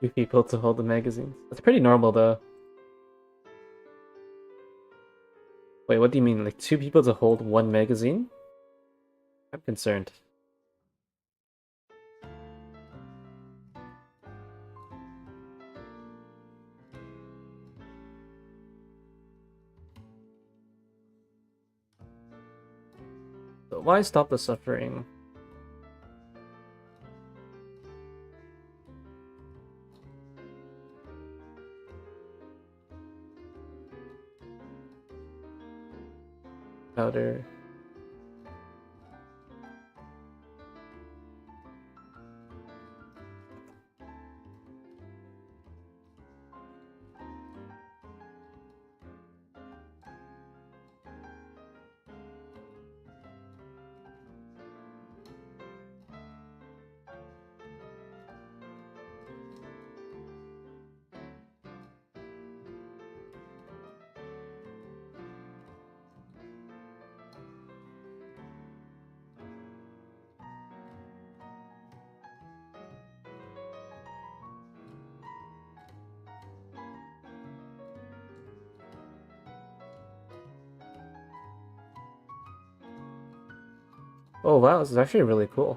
Two people to hold the magazines. That's pretty normal though. Wait, what do you mean? Like two people to hold one magazine? I'm concerned. So why stop the suffering? Powder. Oh wow, this is actually really cool.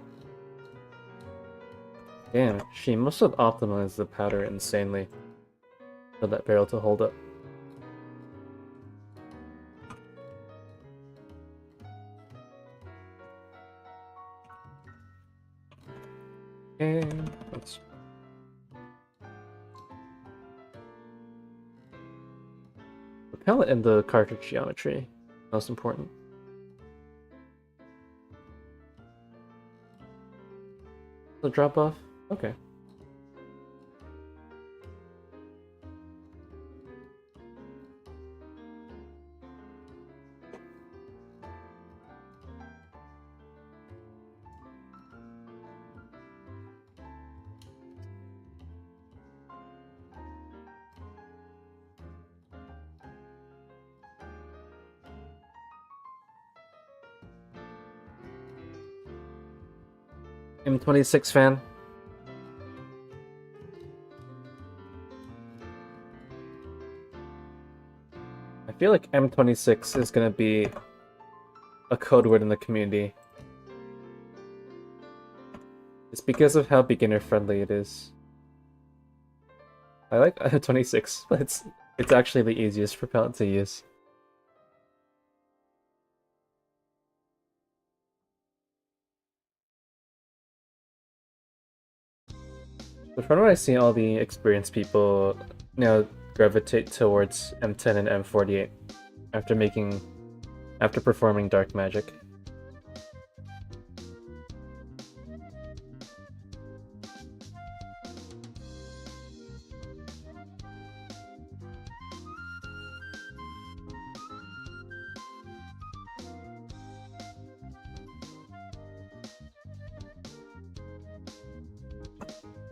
Damn, she must have optimized the powder insanely for that barrel to hold up. And let's propel it in the cartridge geometry. Most important. The drop off? Okay. M26 fan. I feel like M26 is gonna be a code word in the community. It's because of how beginner friendly it is. I like M26, but it's actually the easiest propellant to use. But from what I see, all the experienced people now gravitate towards M10 and M48 after performing dark magic.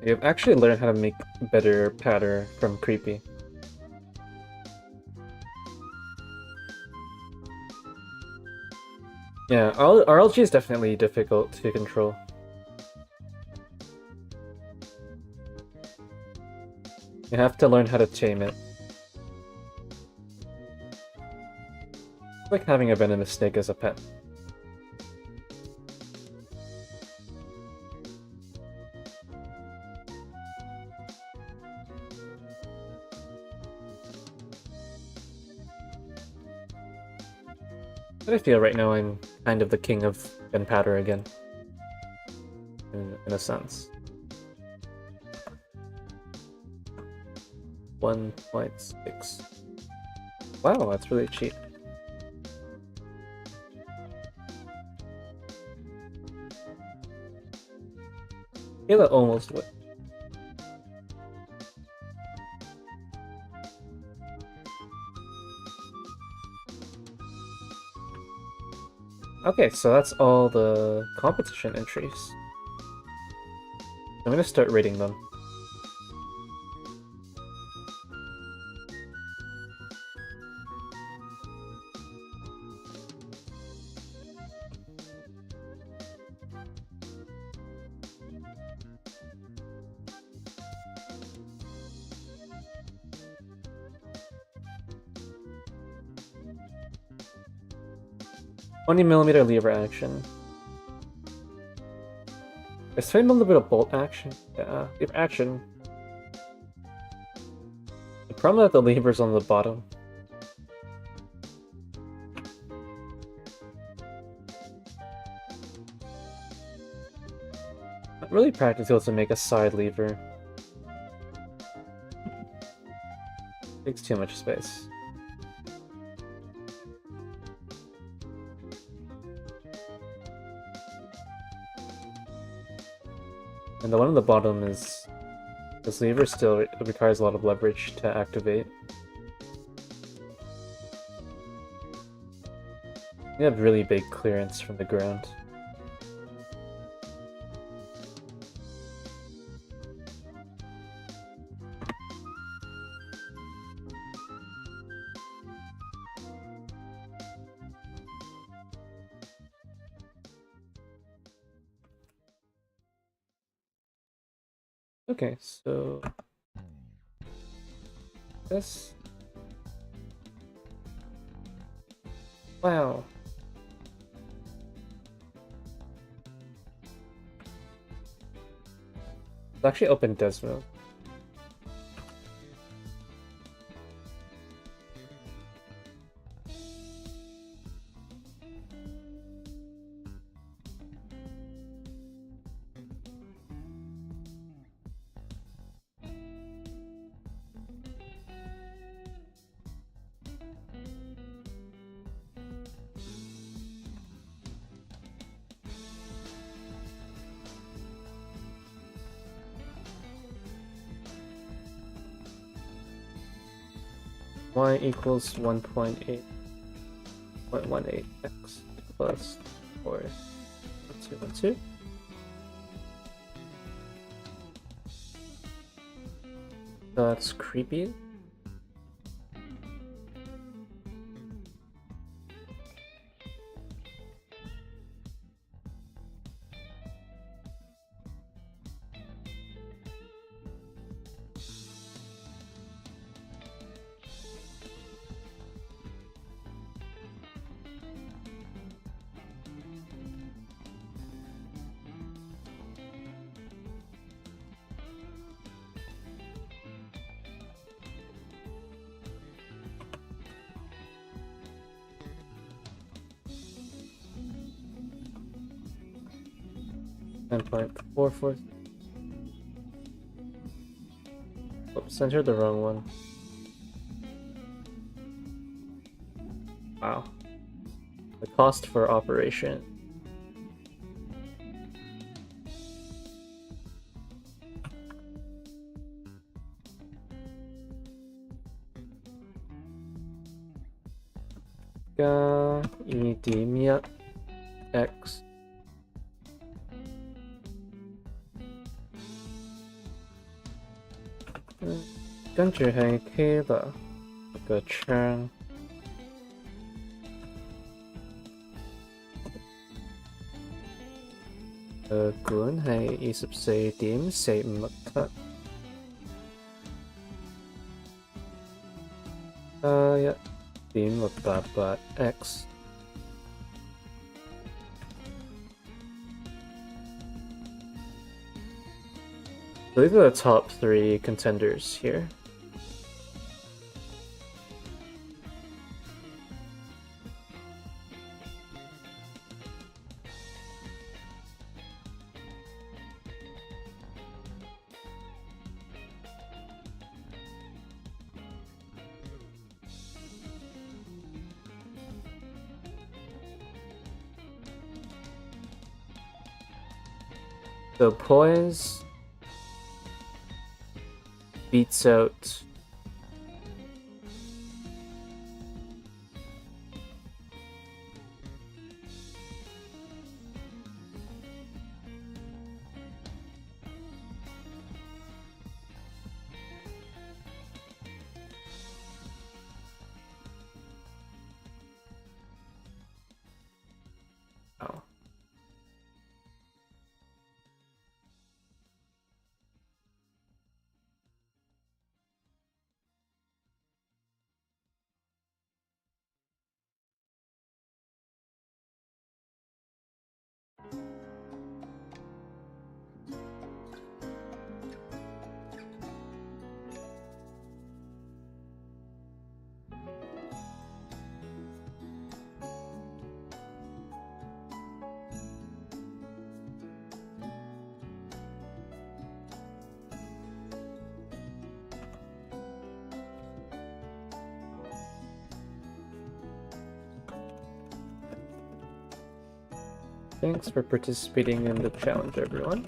You've actually learned how to make better pattern from Creepy. Yeah, RLG is definitely difficult to control. You have to learn how to tame it. It's like having a venomous snake as a pet. But I feel right now I'm kind of the king of gunpowder again. In a sense. 1.6. Wow, that's really cheap. Yeah, that almost would. Okay, so that's all the competition entries. I'm gonna start rating them. $20mm lever action. There's 20mm bolt action. Yeah, lever action. The problem is that the lever's on the bottom. Not really practical to make a side lever. Takes too much space. And the one on the bottom is... this lever still requires a lot of leverage to activate. You have really big clearance from the ground. Okay, so this. Wow. Let's actually open Desmo. Y equals 1.8.18x plus 4.212. That's creepy. And 0.44. Oops, entered the wrong one. Wow. The cost for operation. Edemia X. Mm, 跟住係 Kayla 個槍，管係24.457，加1.688x。So these are the top 3 contenders here. So poise beats out oh. Thanks for participating in the challenge, everyone.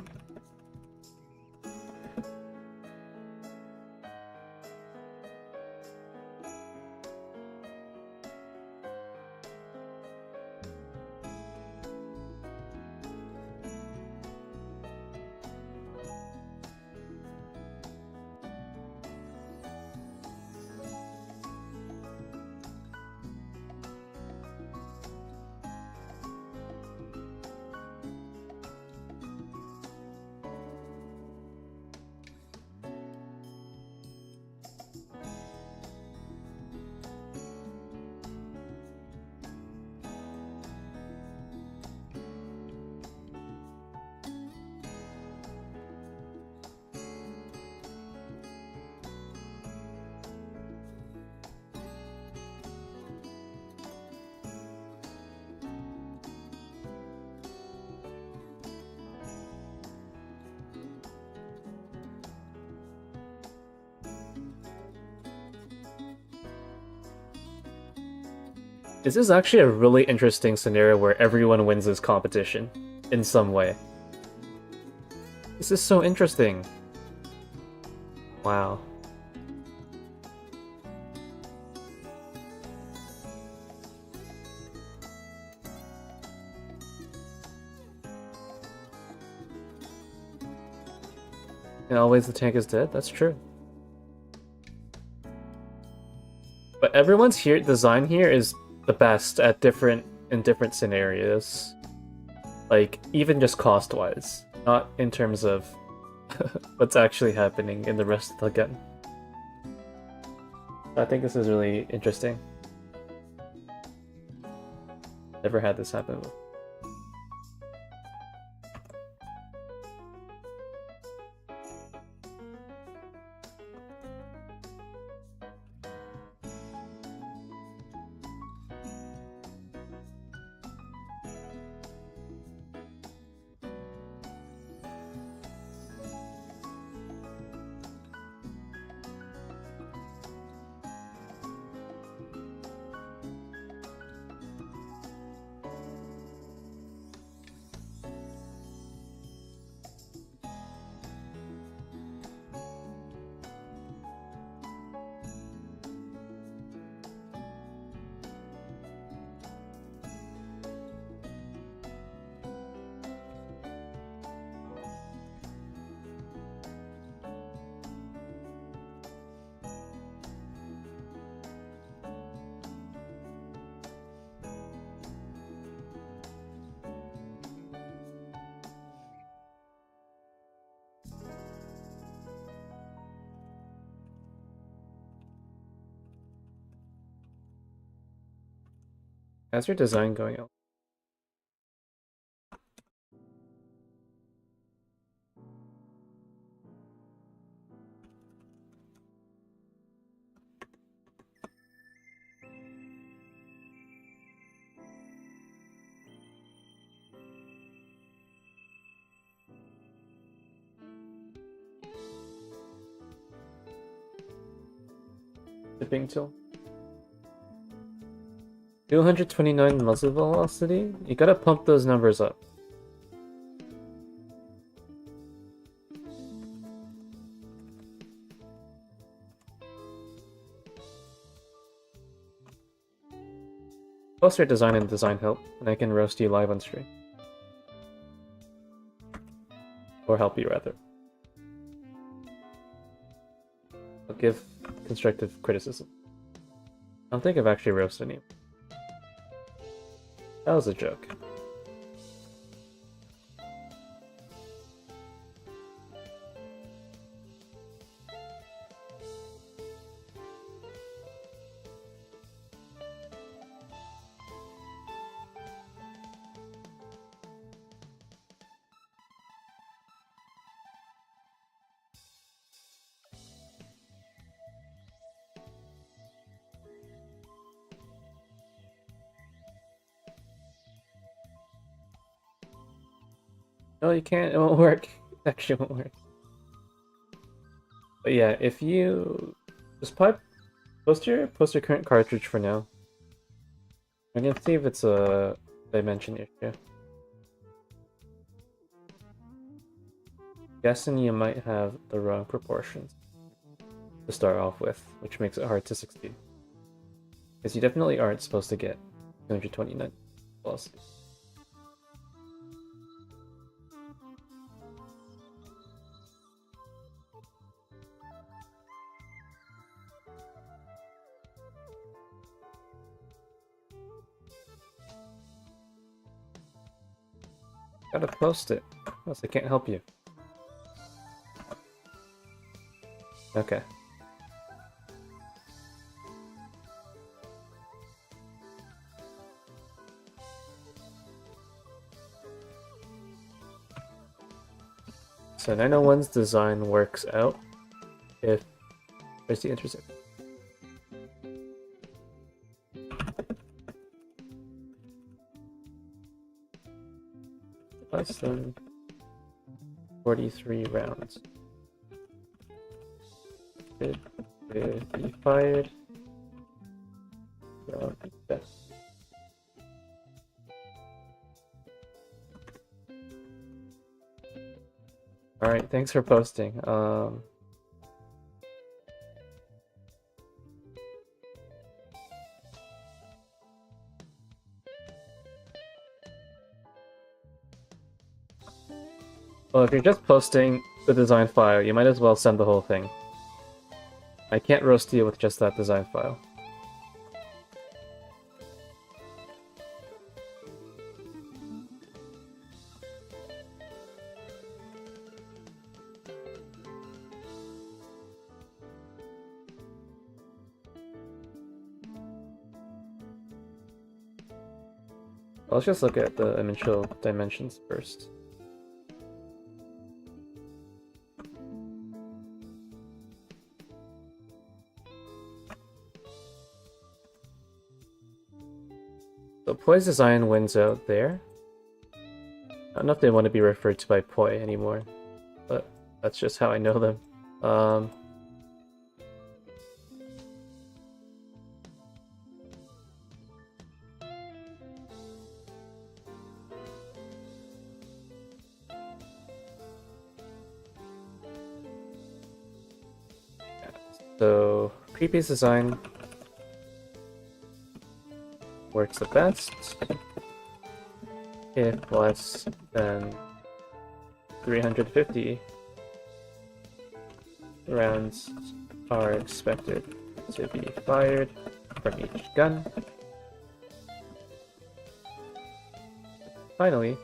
This is actually a really interesting scenario where everyone wins this competition in some way. This is so interesting. Wow. And always the tank is dead? That's true. But everyone's design here is the best at in different scenarios. Like, even just cost-wise. Not in terms of what's actually happening in the rest of the gun. I think this is really interesting. Never had this happen before. How's your design going out? Tipping tool. 229 muzzle velocity? You gotta pump those numbers up. Post your design and design help, and I can roast you live on stream. Or help you, rather. I'll give constructive criticism. I don't think I've actually roasted anyone. That was a joke. No, you can't. It won't work. It actually won't work. But yeah, if you just post your current cartridge for now. I'm gonna see if it's a dimension issue. Guessing you might have the wrong proportions to start off with, which makes it hard to succeed. Because you definitely aren't supposed to get 229 velocity. Gotta post it, else I can't help you. Okay. So 901's design works out if there's the intercept. Less than 43 rounds. Did be fired? Round death. Alright, thanks for posting. Well, if you're just posting the design file, you might as well send the whole thing. I can't roast you with just that design file. Let's just look at the initial dimensions first. So Poi's design wins out there. I don't know if they want to be referred to by Poi anymore, but that's just how I know them. So Creepy's design works the best if less than 350 rounds are expected to be fired from each gun. Finally,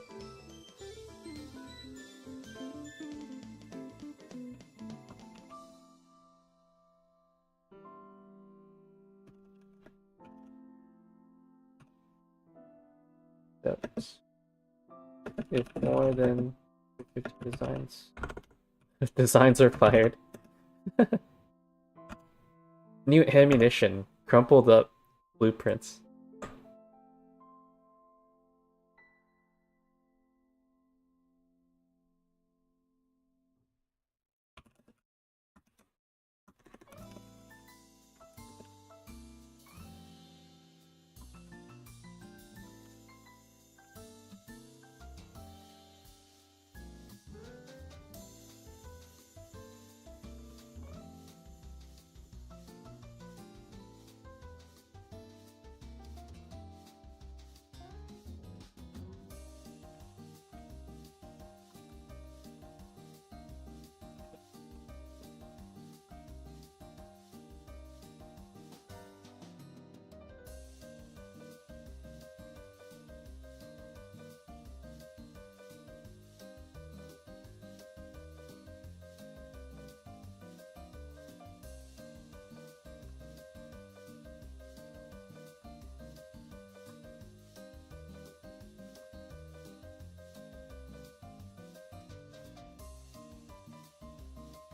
if more than 50 designs are fired. New ammunition, crumpled up blueprints.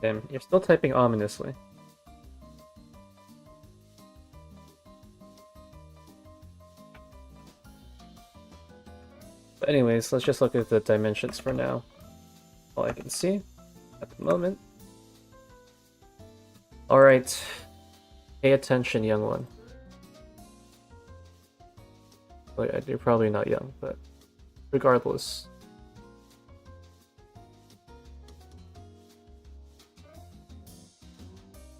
Damn, you're still typing ominously. But anyways, let's just look at the dimensions for now. All I can see at the moment. Alright. Pay attention, young one. Well, you're probably not young, but regardless.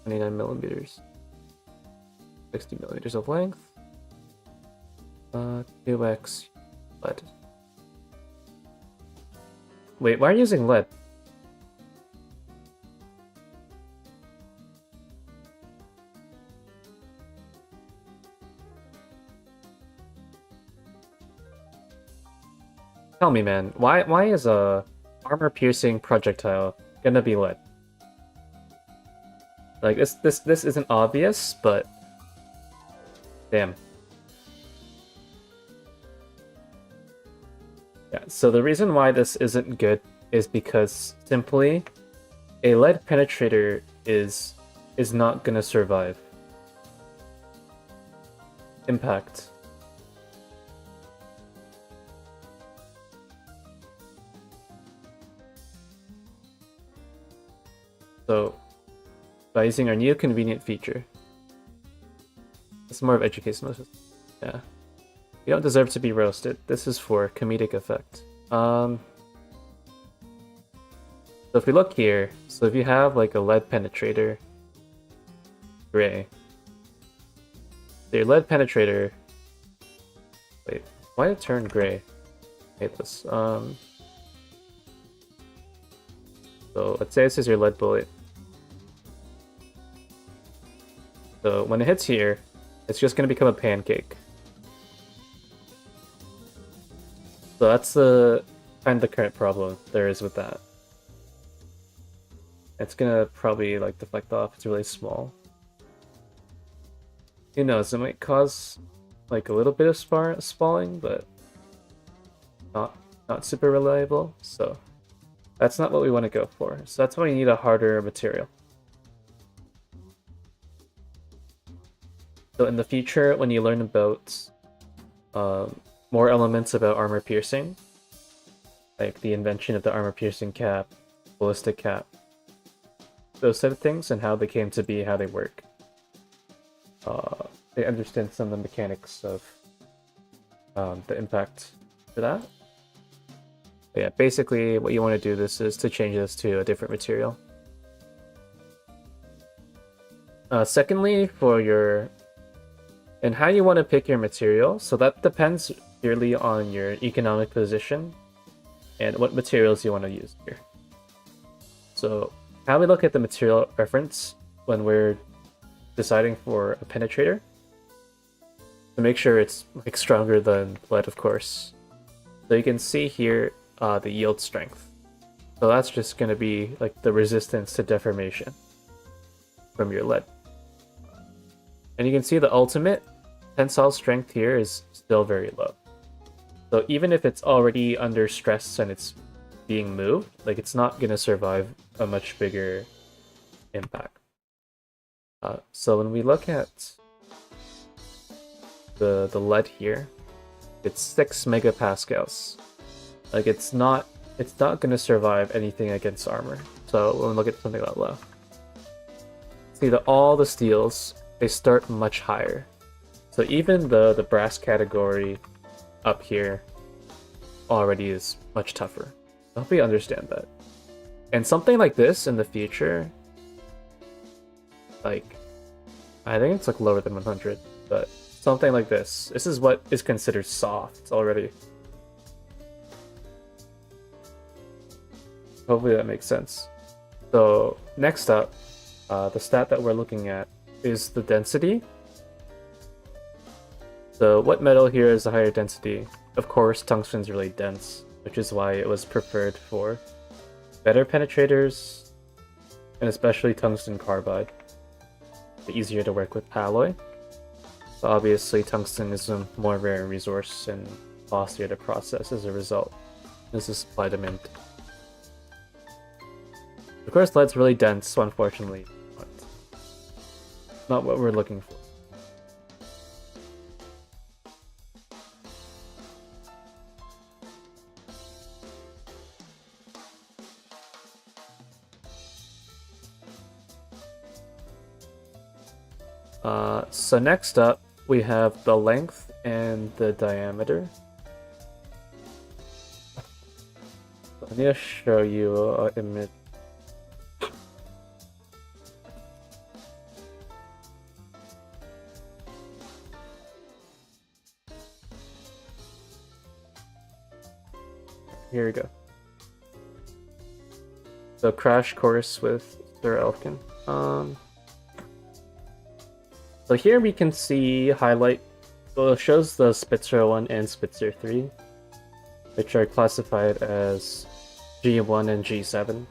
$29 millimeters. 60 millimeters of length. 2x lead. Wait, why are you using lead? Tell me, man, why is a armor-piercing projectile gonna be lead? Like this isn't obvious, but damn. Yeah, so the reason why this isn't good is because simply a lead penetrator is not gonna survive impact. So by using our new convenient feature, it's more of educational. Yeah. You don't deserve to be roasted. This is for comedic effect. So if we look here, so if you have like a lead penetrator, gray. So your lead penetrator. Wait, why did it turn gray? I hate this. So let's say this is your lead bullet. So when it hits here, it's just gonna become a pancake. So that's the kind of the current problem there is with that. It's gonna probably like deflect off. It's really small. Who knows? It might cause like a little bit of spalling, but not super reliable. So that's not what we want to go for. So that's why you need a harder material. So in the future, when you learn about more elements about armor piercing, like the invention of the armor piercing cap, ballistic cap, those sort of things, and how they came to be, how they work. They understand some of the mechanics of the impact for that. But yeah, basically what you want to do this is to change this to a different material. Secondly, for your and how you want to pick your material, so that depends purely on your economic position and what materials you want to use here. So how we look at the material reference when we're deciding for a penetrator, to make sure it's like stronger than lead, of course. So you can see here the yield strength. So that's just going to be like the resistance to deformation from your lead. And you can see the ultimate tensile strength here is still very low. So even if it's already under stress and it's being moved, like it's not going to survive a much bigger impact. So when we look at the lead here, it's 6 megapascals. Like it's not going to survive anything against armor. So when we look at something that low, see that all the steels, they start much higher. So even the brass category up here already is much tougher. I hope you understand that. And something like this in the future, like, I think it's like lower than 100, but something like this is what is considered soft already. Hopefully that makes sense. So next up, the stat that we're looking at is the density. So what metal here is the higher density? Of course, tungsten's really dense, which is why it was preferred for better penetrators, and especially tungsten carbide. Easier to work with alloy. So obviously tungsten is a more rare resource and costlier to process as a result. This is supply demand Of course, lead's really dense, so unfortunately, but not what we're looking for. So next up, we have the length and the diameter. I need to show you an image. Here we go. So crash course with Sir Elkin. So here we can see highlight. Well, it shows the Spitzer 1 and Spitzer 3, which are classified as G1 and G7.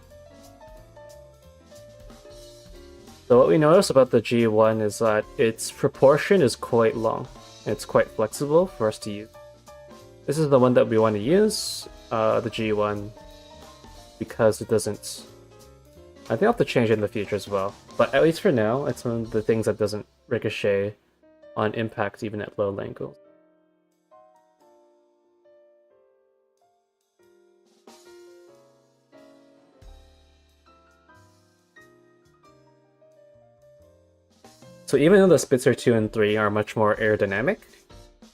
So what we notice about the G1 is that its proportion is quite long. It's quite flexible for us to use. This is the one that we want to use, the G1, because it doesn't... I think I'll have to change it in the future as well. But at least for now, it's one of the things that doesn't ricochet on impact even at low angles. So even though the Spitzer 2 and 3 are much more aerodynamic,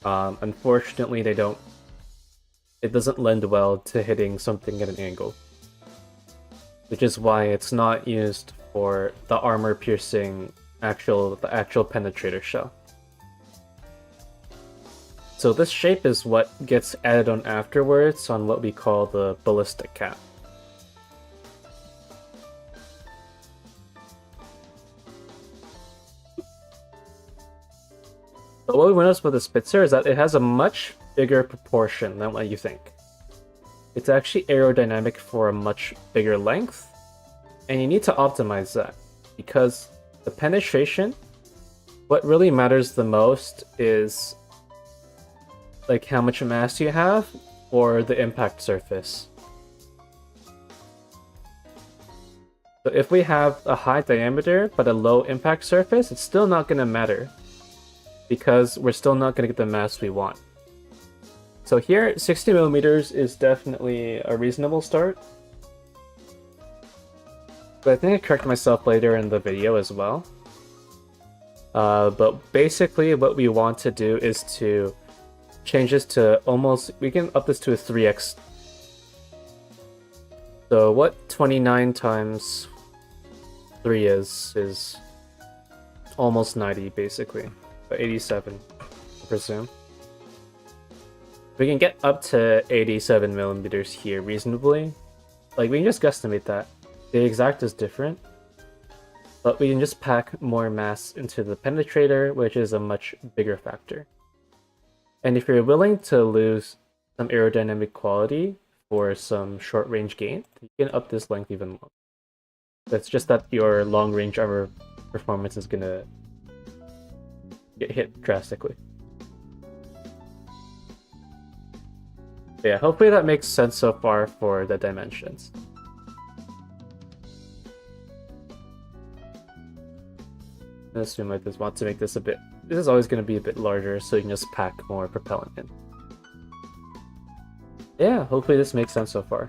unfortunately they don't... It doesn't lend well to hitting something at an angle. Which is why it's not used for the armor-piercing the actual penetrator shell. So this shape is what gets added on afterwards on what we call the ballistic cap. But what we notice with the Spitzer is that it has a much bigger proportion than what you think. It's actually aerodynamic for a much bigger length, and you need to optimize that, because the penetration, what really matters the most is like how much mass you have or the impact surface. So if we have a high diameter but a low impact surface, it's still not going to matter, because we're still not going to get the mass we want. So here, 60mm is definitely a reasonable start. But I think I correct myself later in the video as well. But basically what we want to do is to change this to almost... We can up this to a 3x. So what 29 times 3 is almost 90 basically. 87, I presume. We can get up to 87mm here reasonably. Like, we can just guesstimate that. The exact is different, but we can just pack more mass into the penetrator, which is a much bigger factor. And if you're willing to lose some aerodynamic quality for some short-range gain, you can up this length even more. That's just that your long-range armor performance is gonna get hit drastically. Yeah, hopefully that makes sense so far for the dimensions. I assume I just want to make this a bit... This is always going to be a bit larger, so you can just pack more propellant in. Yeah, hopefully this makes sense so far.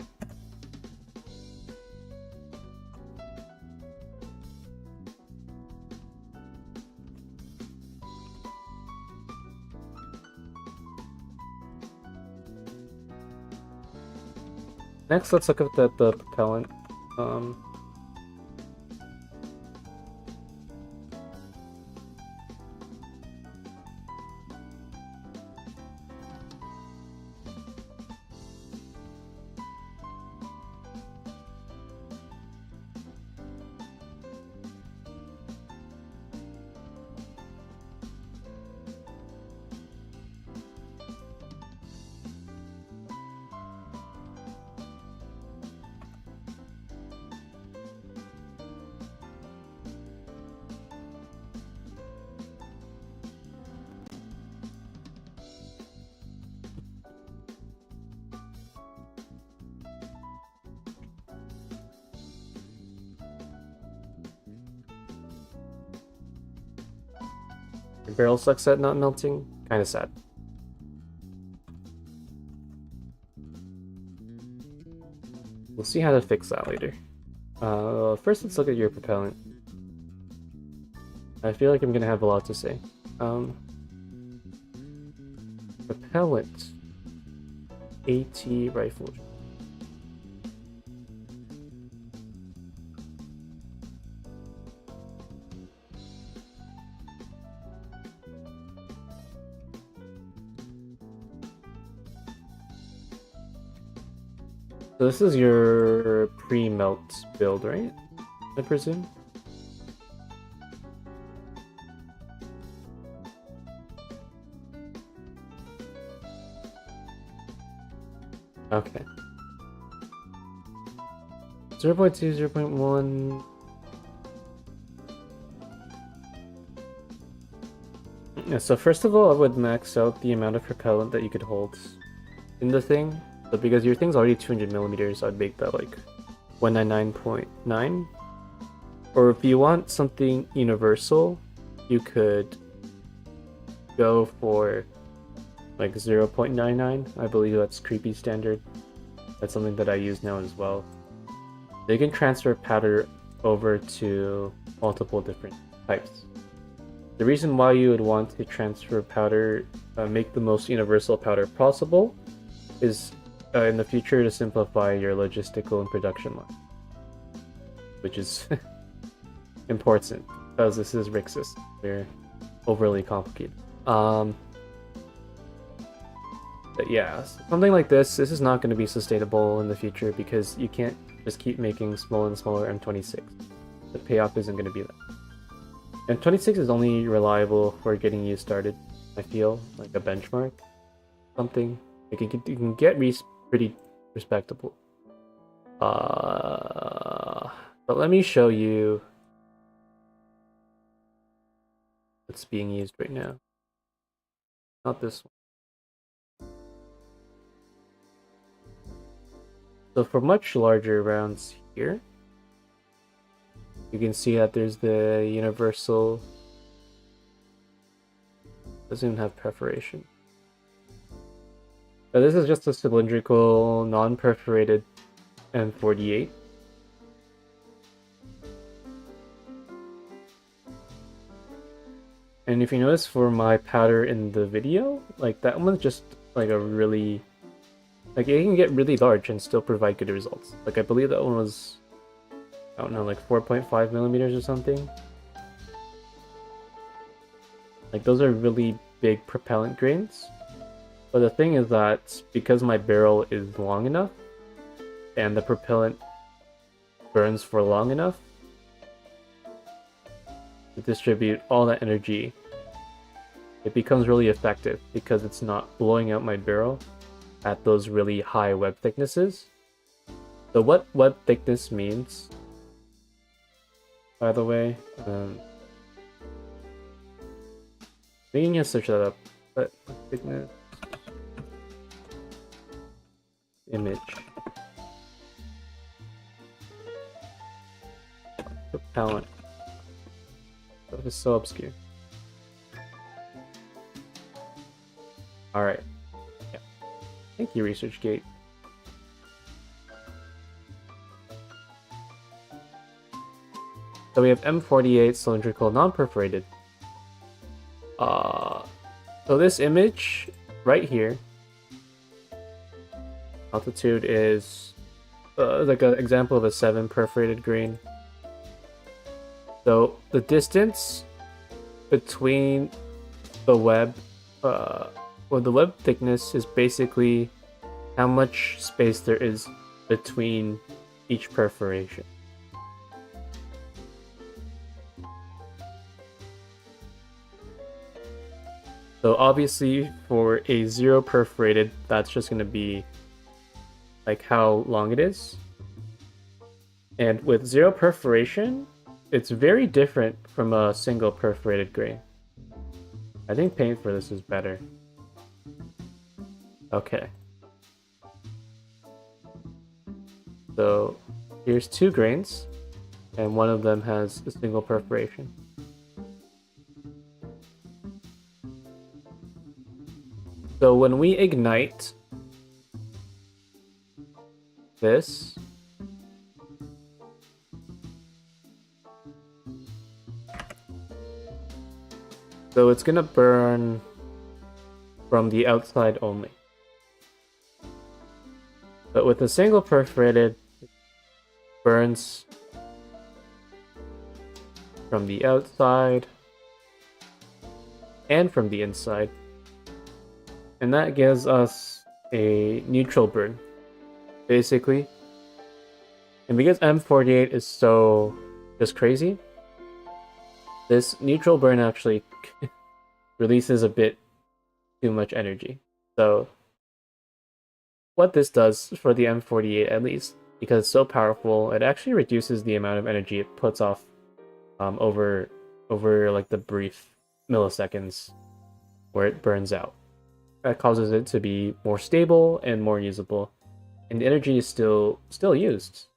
Next, let's look at the propellant. Your barrel sucks at not melting. Kind of sad. We'll see how to fix that later. First, let's look at your propellant. I feel like I'm gonna have a lot to say. Propellant. AT rifle. So this is your pre-melt build, right? I presume? Okay. 0.2, 0.1... Yeah, so first of all, I would max out the amount of propellant that you could hold in the thing. So because your thing's already 200 millimeters, I'd make that like 199.9. Or if you want something universal, you could go for like 0.99. I believe that's creepy standard. That's something that I use now as well. They can transfer powder over to multiple different types. The reason why you would want to transfer powder, make the most universal powder possible, is in the future to simplify your logistical and production line, which is important because this is Rixas. They're overly complicated. But yeah, something like this is not going to be sustainable in the future because you can't just keep making smaller and smaller M26. The payoff isn't going to be that. M26 is only reliable for getting you started, I feel, like a benchmark. Something. You can get pretty respectable. But let me show you what's being used right now. Not this one. So for much larger rounds here, you can see that there's the universal. Doesn't even have perforation. But this is just a cylindrical, non-perforated M48. And if you notice for my powder in the video, like that one's just like a really, like it can get really large and still provide good results. Like I believe that one was, I don't know, like 4.5 millimeters or something. Like those are really big propellant grains. But the thing is that because my barrel is long enough and the propellant burns for long enough to distribute all that energy, it becomes really effective because it's not blowing out my barrel at those really high web thicknesses. So what web thickness means, by the way, maybe you can search that up. But thickness image propellant. That is so obscure. Alright. Yeah. Thank you, ResearchGate. So we have M48 cylindrical non-perforated. So this image right here, altitude is like an example of a 7 perforated grain. So the distance between the web, well, the web thickness is basically how much space there is between each perforation. So obviously for a 0 perforated, that's just going to be like how long it is. And with 0 perforation, it's very different from a single perforated grain. I think paint for this is better. Okay. So here's 2 grains, and one of them has a single perforation. So when we ignite this, so it's gonna burn from the outside only. But with a single perforated, it burns from the outside and from the inside. And that gives us a neutral burn, basically. And because M48 is so just crazy, this neutral burn actually releases a bit too much energy. So what this does for the M48 at least, because it's so powerful, it actually reduces the amount of energy it puts off over like the brief milliseconds where it burns out. That causes it to be more stable and more usable, and the energy is still used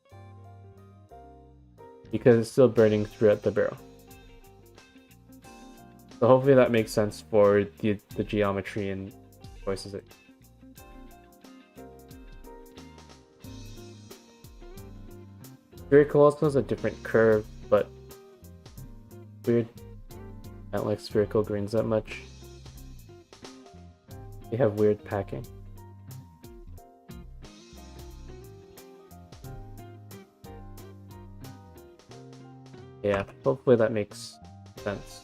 because it's still burning throughout the barrel. So hopefully that makes sense for the geometry and choices. Spherical also has a different curve, but weird. I don't like spherical greens that much. They have weird packing. Yeah, hopefully that makes sense.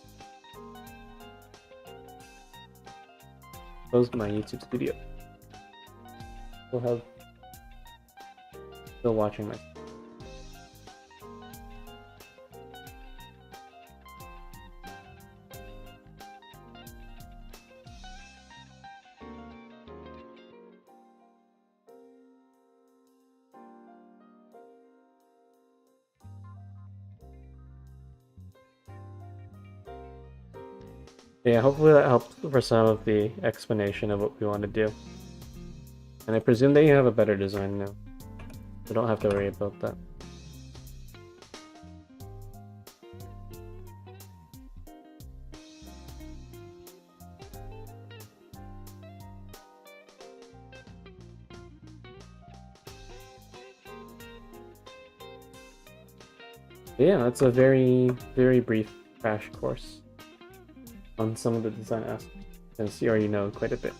Close my YouTube studio. Still watching my. Yeah, hopefully that helps for some of the explanation of what we want to do. And I presume that you have a better design now. So don't have to worry about that. Yeah, that's a very, very brief crash course on some of the design aspects, since you already know quite a bit.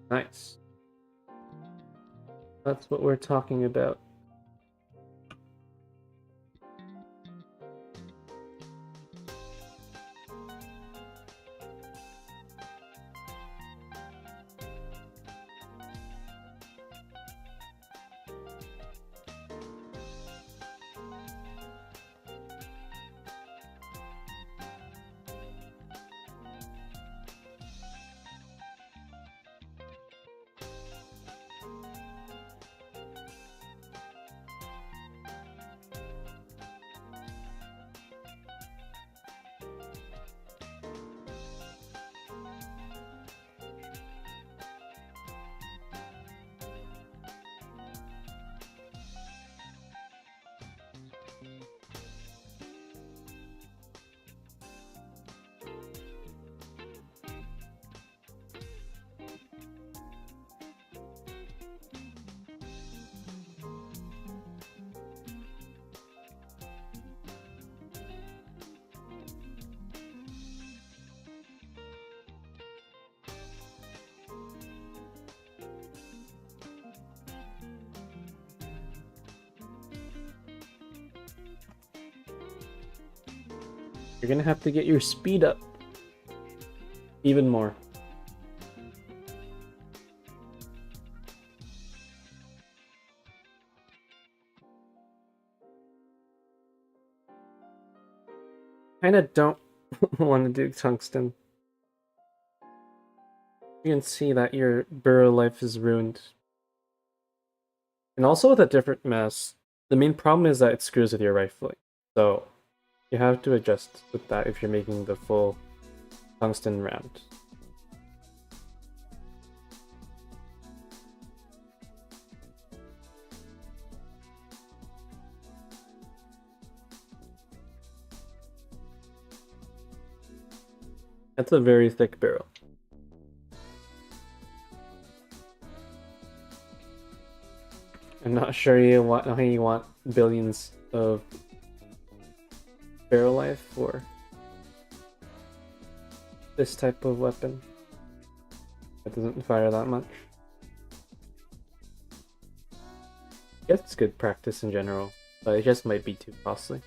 Nice. That's what we're talking about. You're gonna have to get your speed up even more. Kinda don't want to do tungsten. You can see that your burrow life is ruined. And also with a different mass, the main problem is that it screws with your rifling. So you have to adjust with that if you're making the full tungsten round. That's a very thick barrel. I'm not sure you want billions of barrel life for this type of weapon. It doesn't fire that much. It's good practice in general, but it just might be too costly.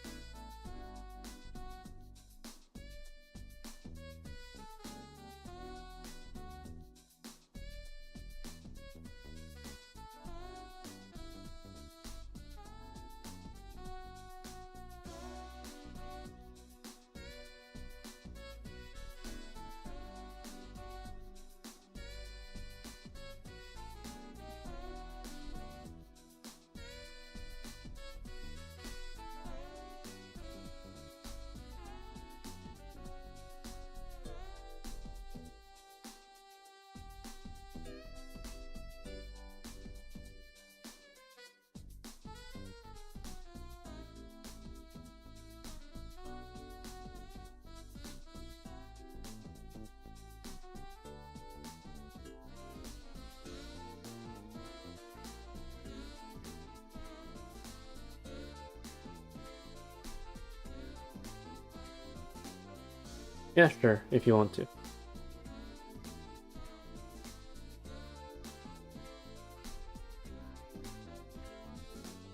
Yeah, sure, if you want to.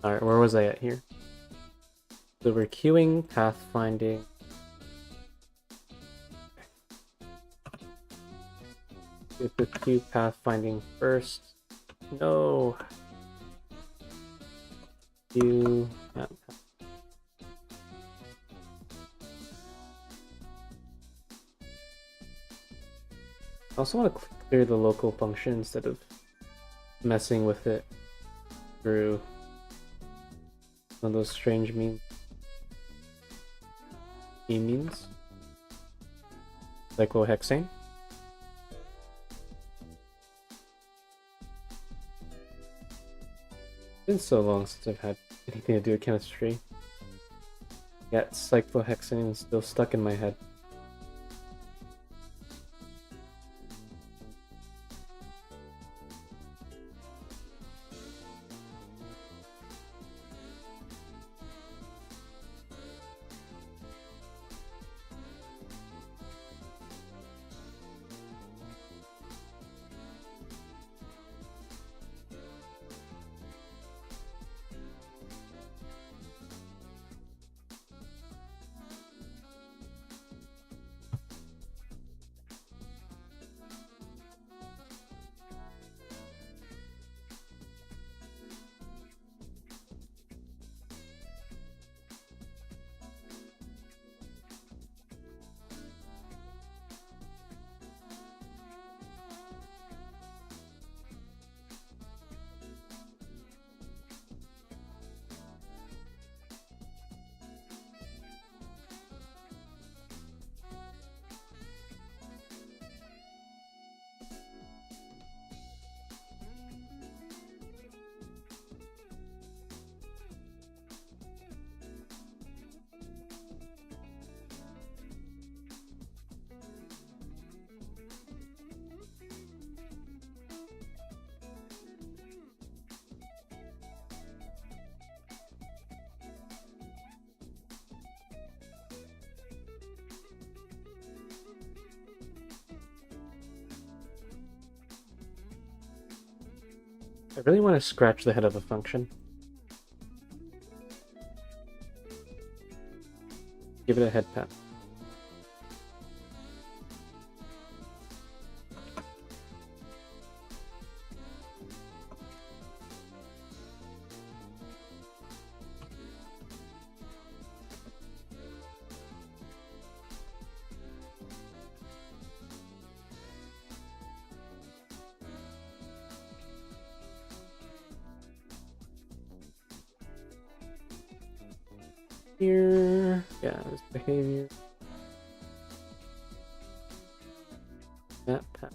Alright, where was I at here? So we're queuing pathfinding. If we queue pathfinding first. No! Queue. I also want to clear the local function instead of messing with it through one of those strange means. Cyclohexane. It's been so long since I've had anything to do with chemistry. Yet cyclohexane is still stuck in my head. I really want to scratch the head of a function. Give it a head pat. Here, yeah, this behavior. That pat.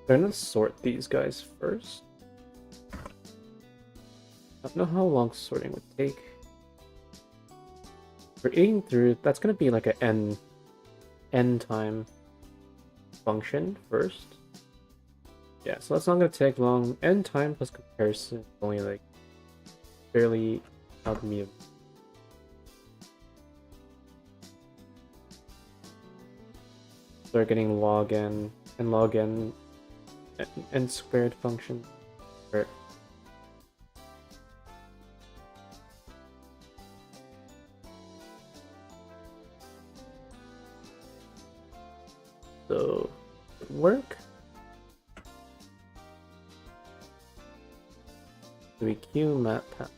I'm gonna sort these guys first. I don't know how long sorting would take. For eating through, that's gonna be like an end time function first. Yeah, so that's not gonna take long. End time plus comparison is only like fairly alchemy. Start getting log n and log n squared function. Right. So work. Do we queue map path?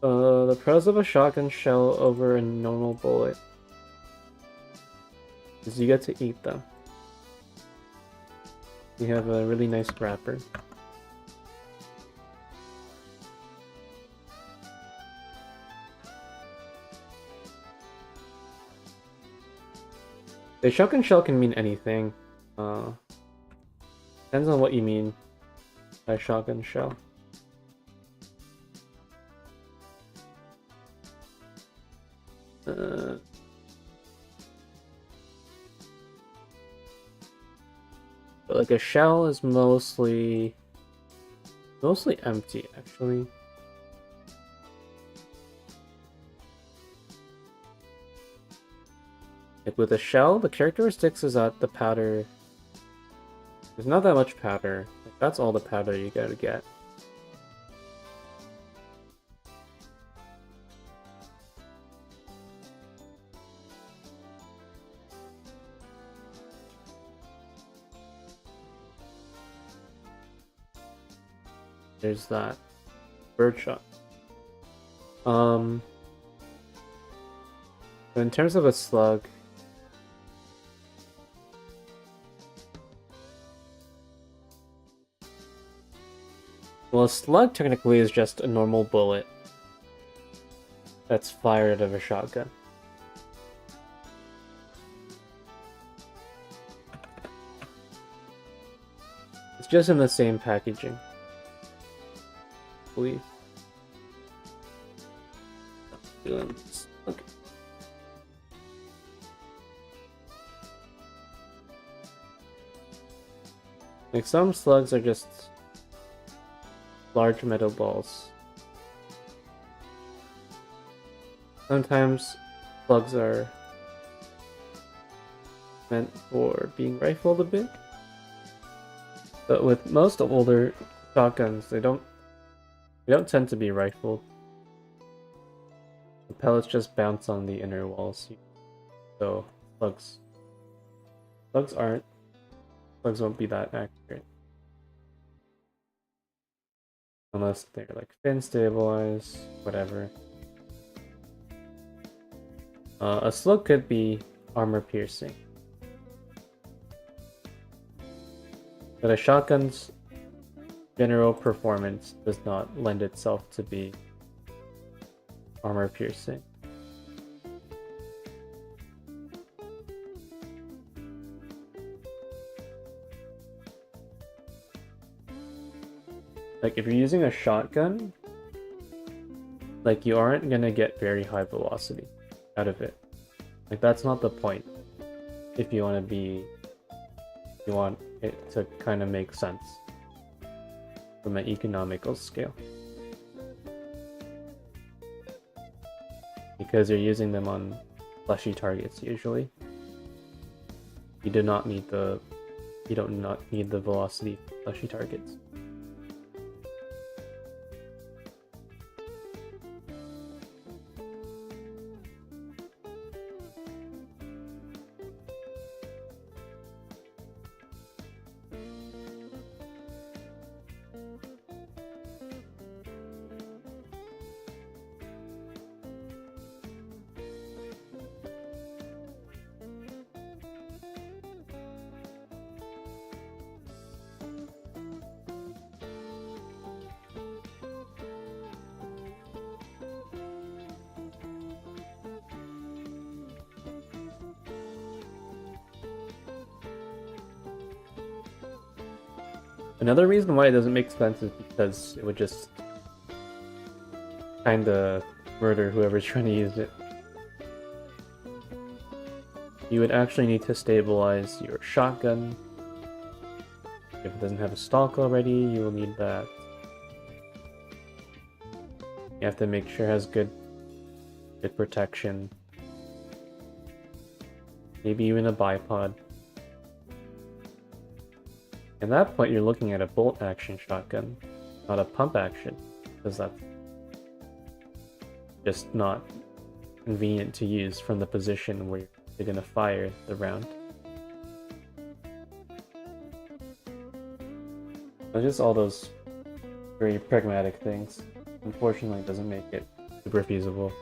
The pros of a shotgun shell over a normal bullet is you get to eat them. You have a really nice wrapper. The shotgun shell can mean anything. Depends on what you mean by shotgun shell. But like a shell is mostly empty, actually. Like with a shell, the characteristics is that the powder, there's not that much powder. Like that's all the powder you gotta get. There's that birdshot. In terms of a slug, well, a slug technically is just a normal bullet that's fired out of a shotgun. It's just in the same packaging. I believe. Okay. Like some slugs are just large metal balls. Sometimes slugs are meant for being rifled a bit. But with most older shotguns, they don't tend to be rifled. The pellets just bounce on the inner walls. So slugs won't be that accurate. Unless they're like fin stabilized, whatever. A slug could be armor piercing. But a shotgun's general performance does not lend itself to be armor piercing. Like if you're using a shotgun, like you aren't gonna get very high velocity out of it. Like that's not the point. If you want it to kind of make sense from an economical scale. Because you're using them on fleshy targets usually. You do not need the velocity for fleshy targets. Another reason why it doesn't make sense is because it would just kinda murder whoever's trying to use it. You would actually need to stabilize your shotgun. If it doesn't have a stock already, you will need that. You have to make sure it has good protection. Maybe even a bipod. At that point, you're looking at a bolt action shotgun, not a pump action, because that's just not convenient to use from the position where you're going to fire the round. So just all those very pragmatic things. Unfortunately, it doesn't make it super feasible.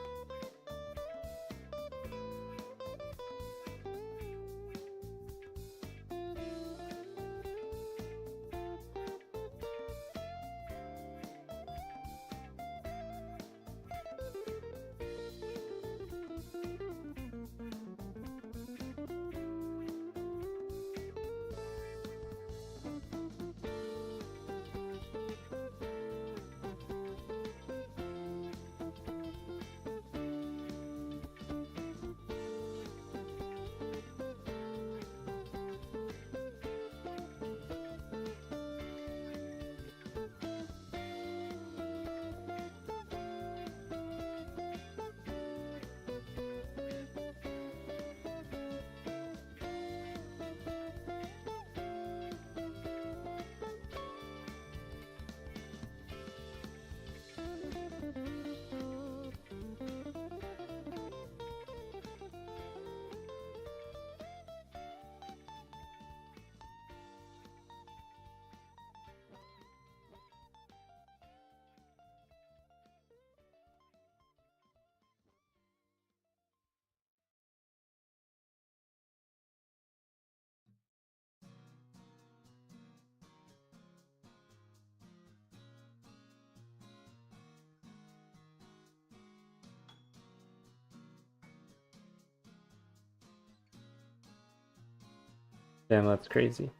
Damn, that's crazy.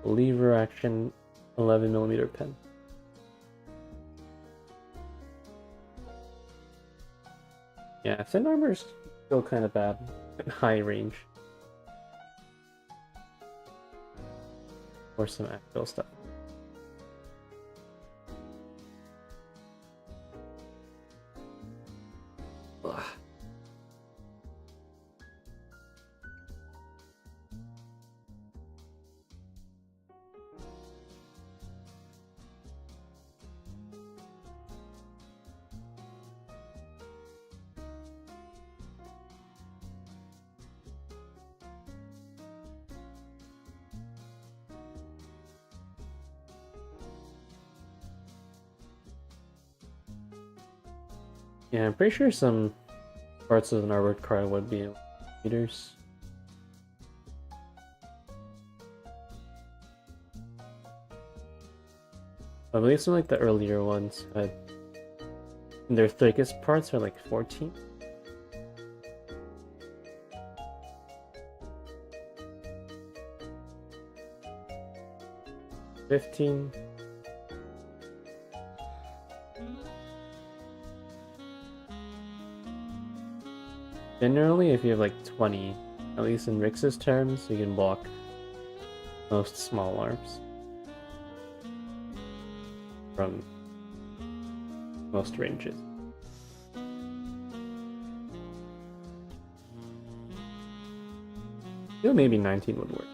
Lever action 11mm pen. Yeah, thin armor's still kind of bad at high range. Or some actual stuff. Ugh. Yeah, I'm pretty sure some parts of an armored car would be meters. I believe some like the earlier ones had their thickest parts are like 14. $15. Generally, if you have like 20, at least in Rixas terms, you can block most small arms from most ranges. I feel maybe 19 would work.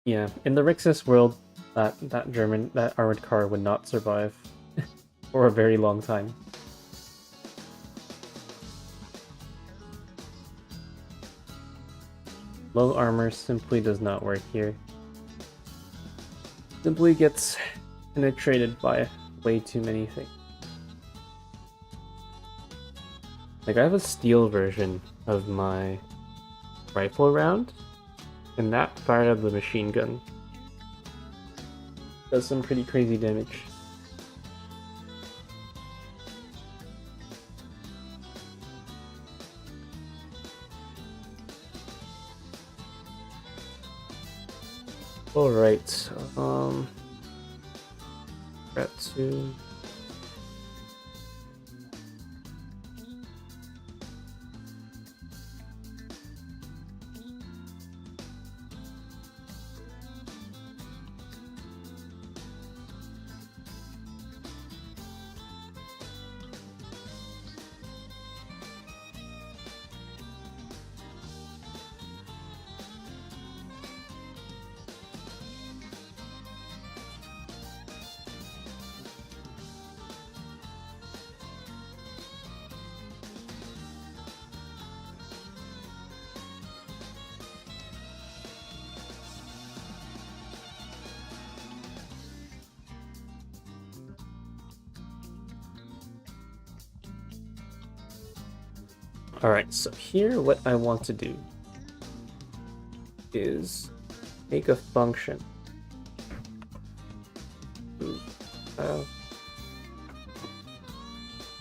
Yeah, in the Rixas world, that armored car would not survive for a very long time. Low armor simply does not work here. Simply gets penetrated by way too many things. Like, I have a steel version of my rifle round, and that fired up the machine gun. Does some pretty crazy damage. Alright, got to... Alright, so here what I want to do is make a function.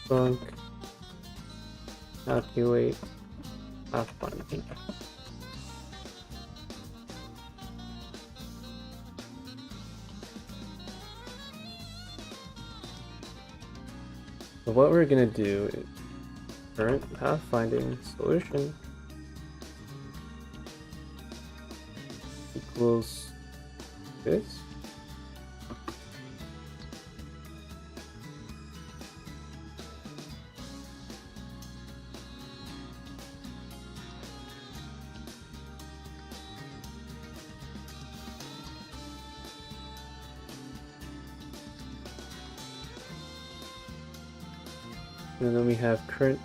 Func calculate pathfinding. So what we're gonna do is current pathfinding solution equals this. And then we have current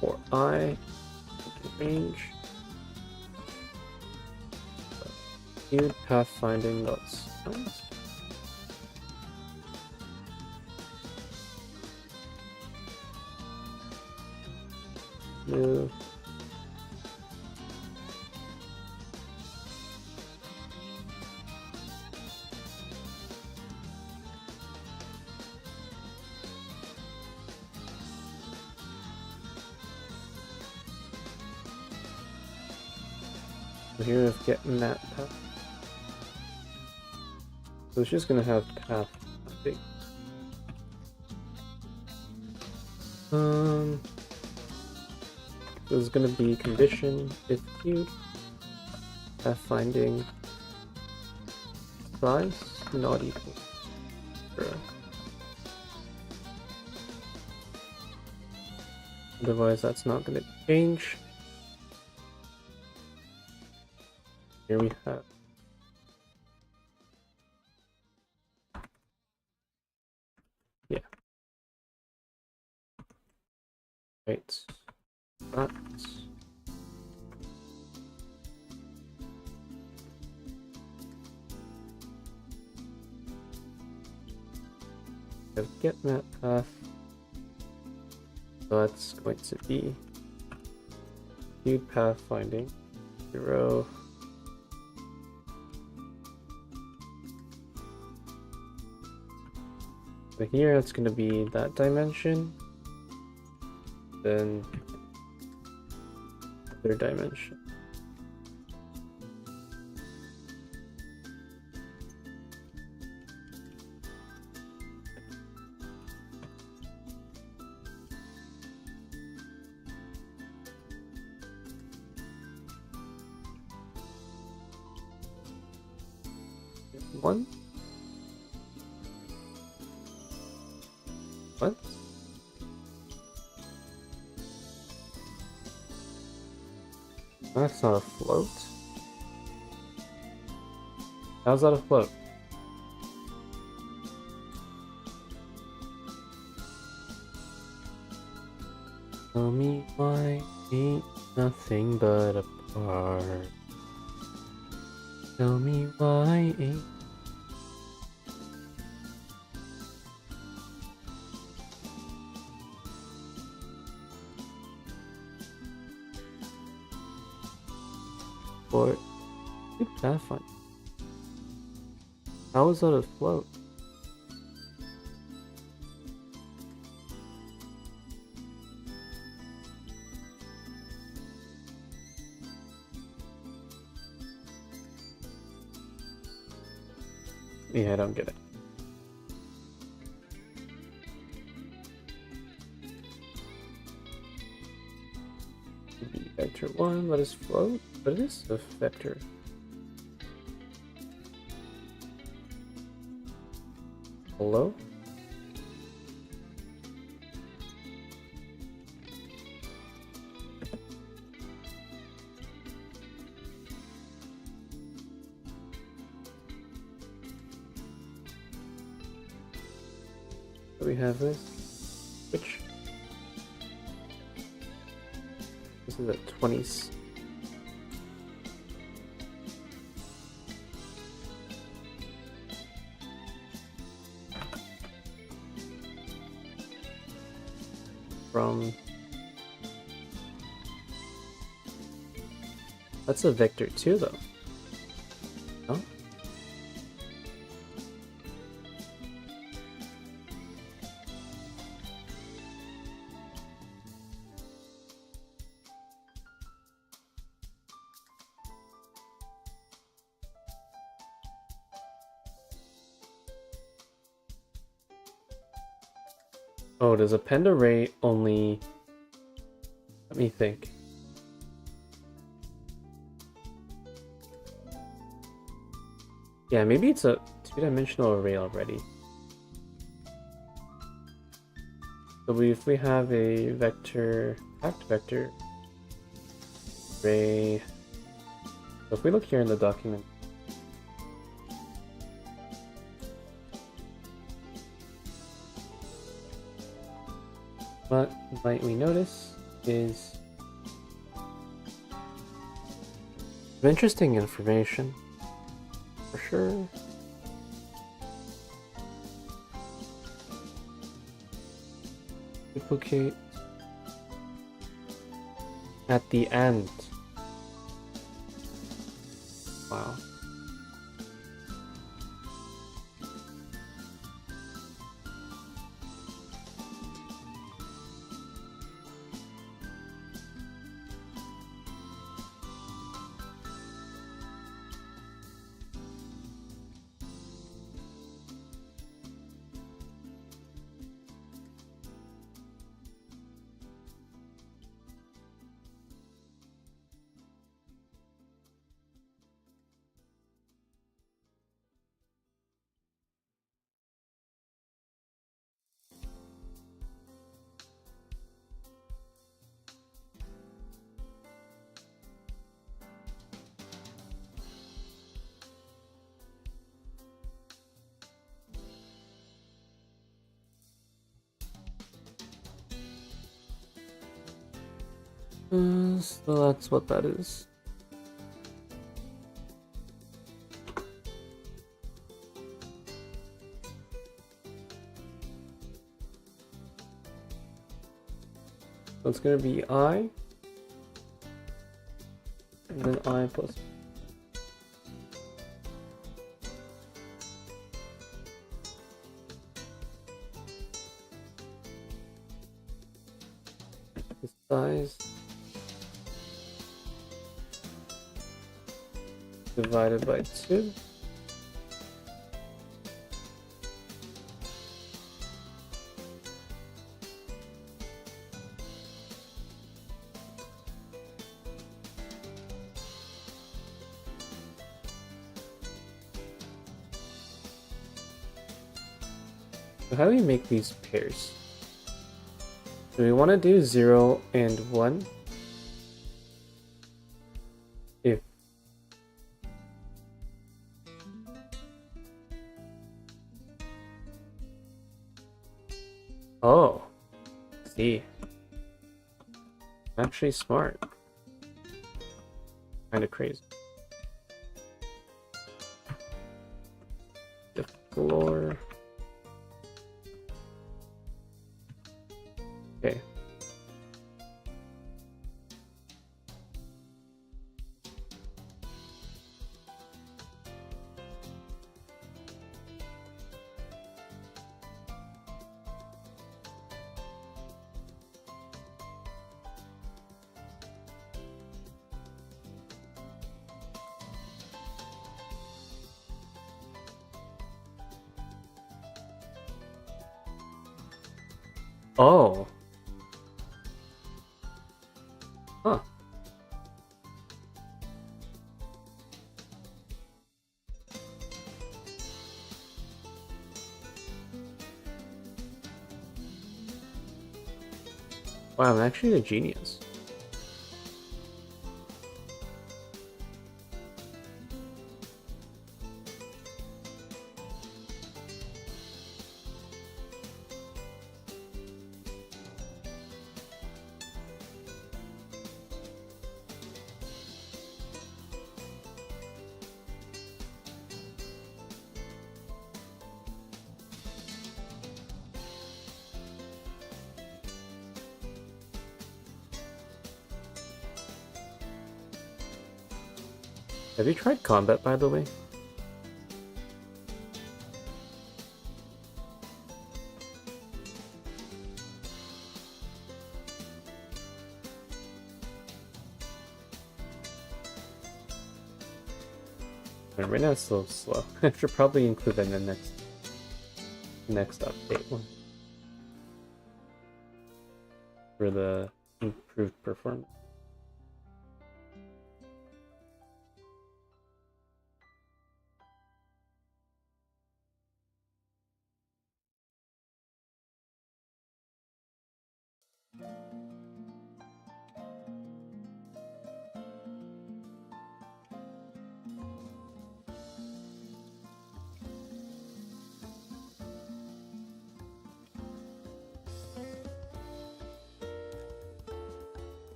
for I range viewed pathfinding notes. New so here is getting that path. So it's just gonna have path update. So it's gonna be condition if viewed pathfinding size not equal to 0. Otherwise that's not gonna change. Here we have right. That get map path. So that's going to be viewed pathfinding 0. So here it's going to be that dimension, then other dimension. 1. What? That's not a float. How's that a float? Tell me why ain't nothing but a part. Tell me why ain't. Or Pathfinding. How is that a float? Yeah, I don't get it. Vector 1, let us float, but it is a vector. Hello? So we have this, which this is a 20s. From that's a vector too, though. No? Oh, does append array only... Let me think. Yeah, maybe it's a two-dimensional array already. So if we have a vector, fact vector array... So if we look here in the document, what might we notice is some interesting information, for sure. Duplicate at the end. Wow. So that's what that is. So it's going to be I, and then I plus. The size divided by 2. So how do we make these pairs? Do we want to do 0 and 1? If oh, see, I'm actually smart. Kind of crazy. The floor. Okay. Oh. Huh. Wow, I'm actually a genius. Have you tried combat, by the way? Right now it's still slow. I should probably include that in the next update one for the improved performance.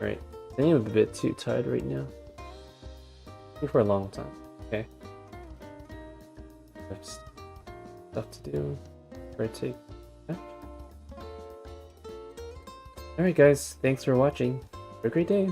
Right. I think I'm a bit too tired right now. For a long time. Okay. I have stuff to do. Try to take. Yeah. Alright guys, thanks for watching. Have a great day.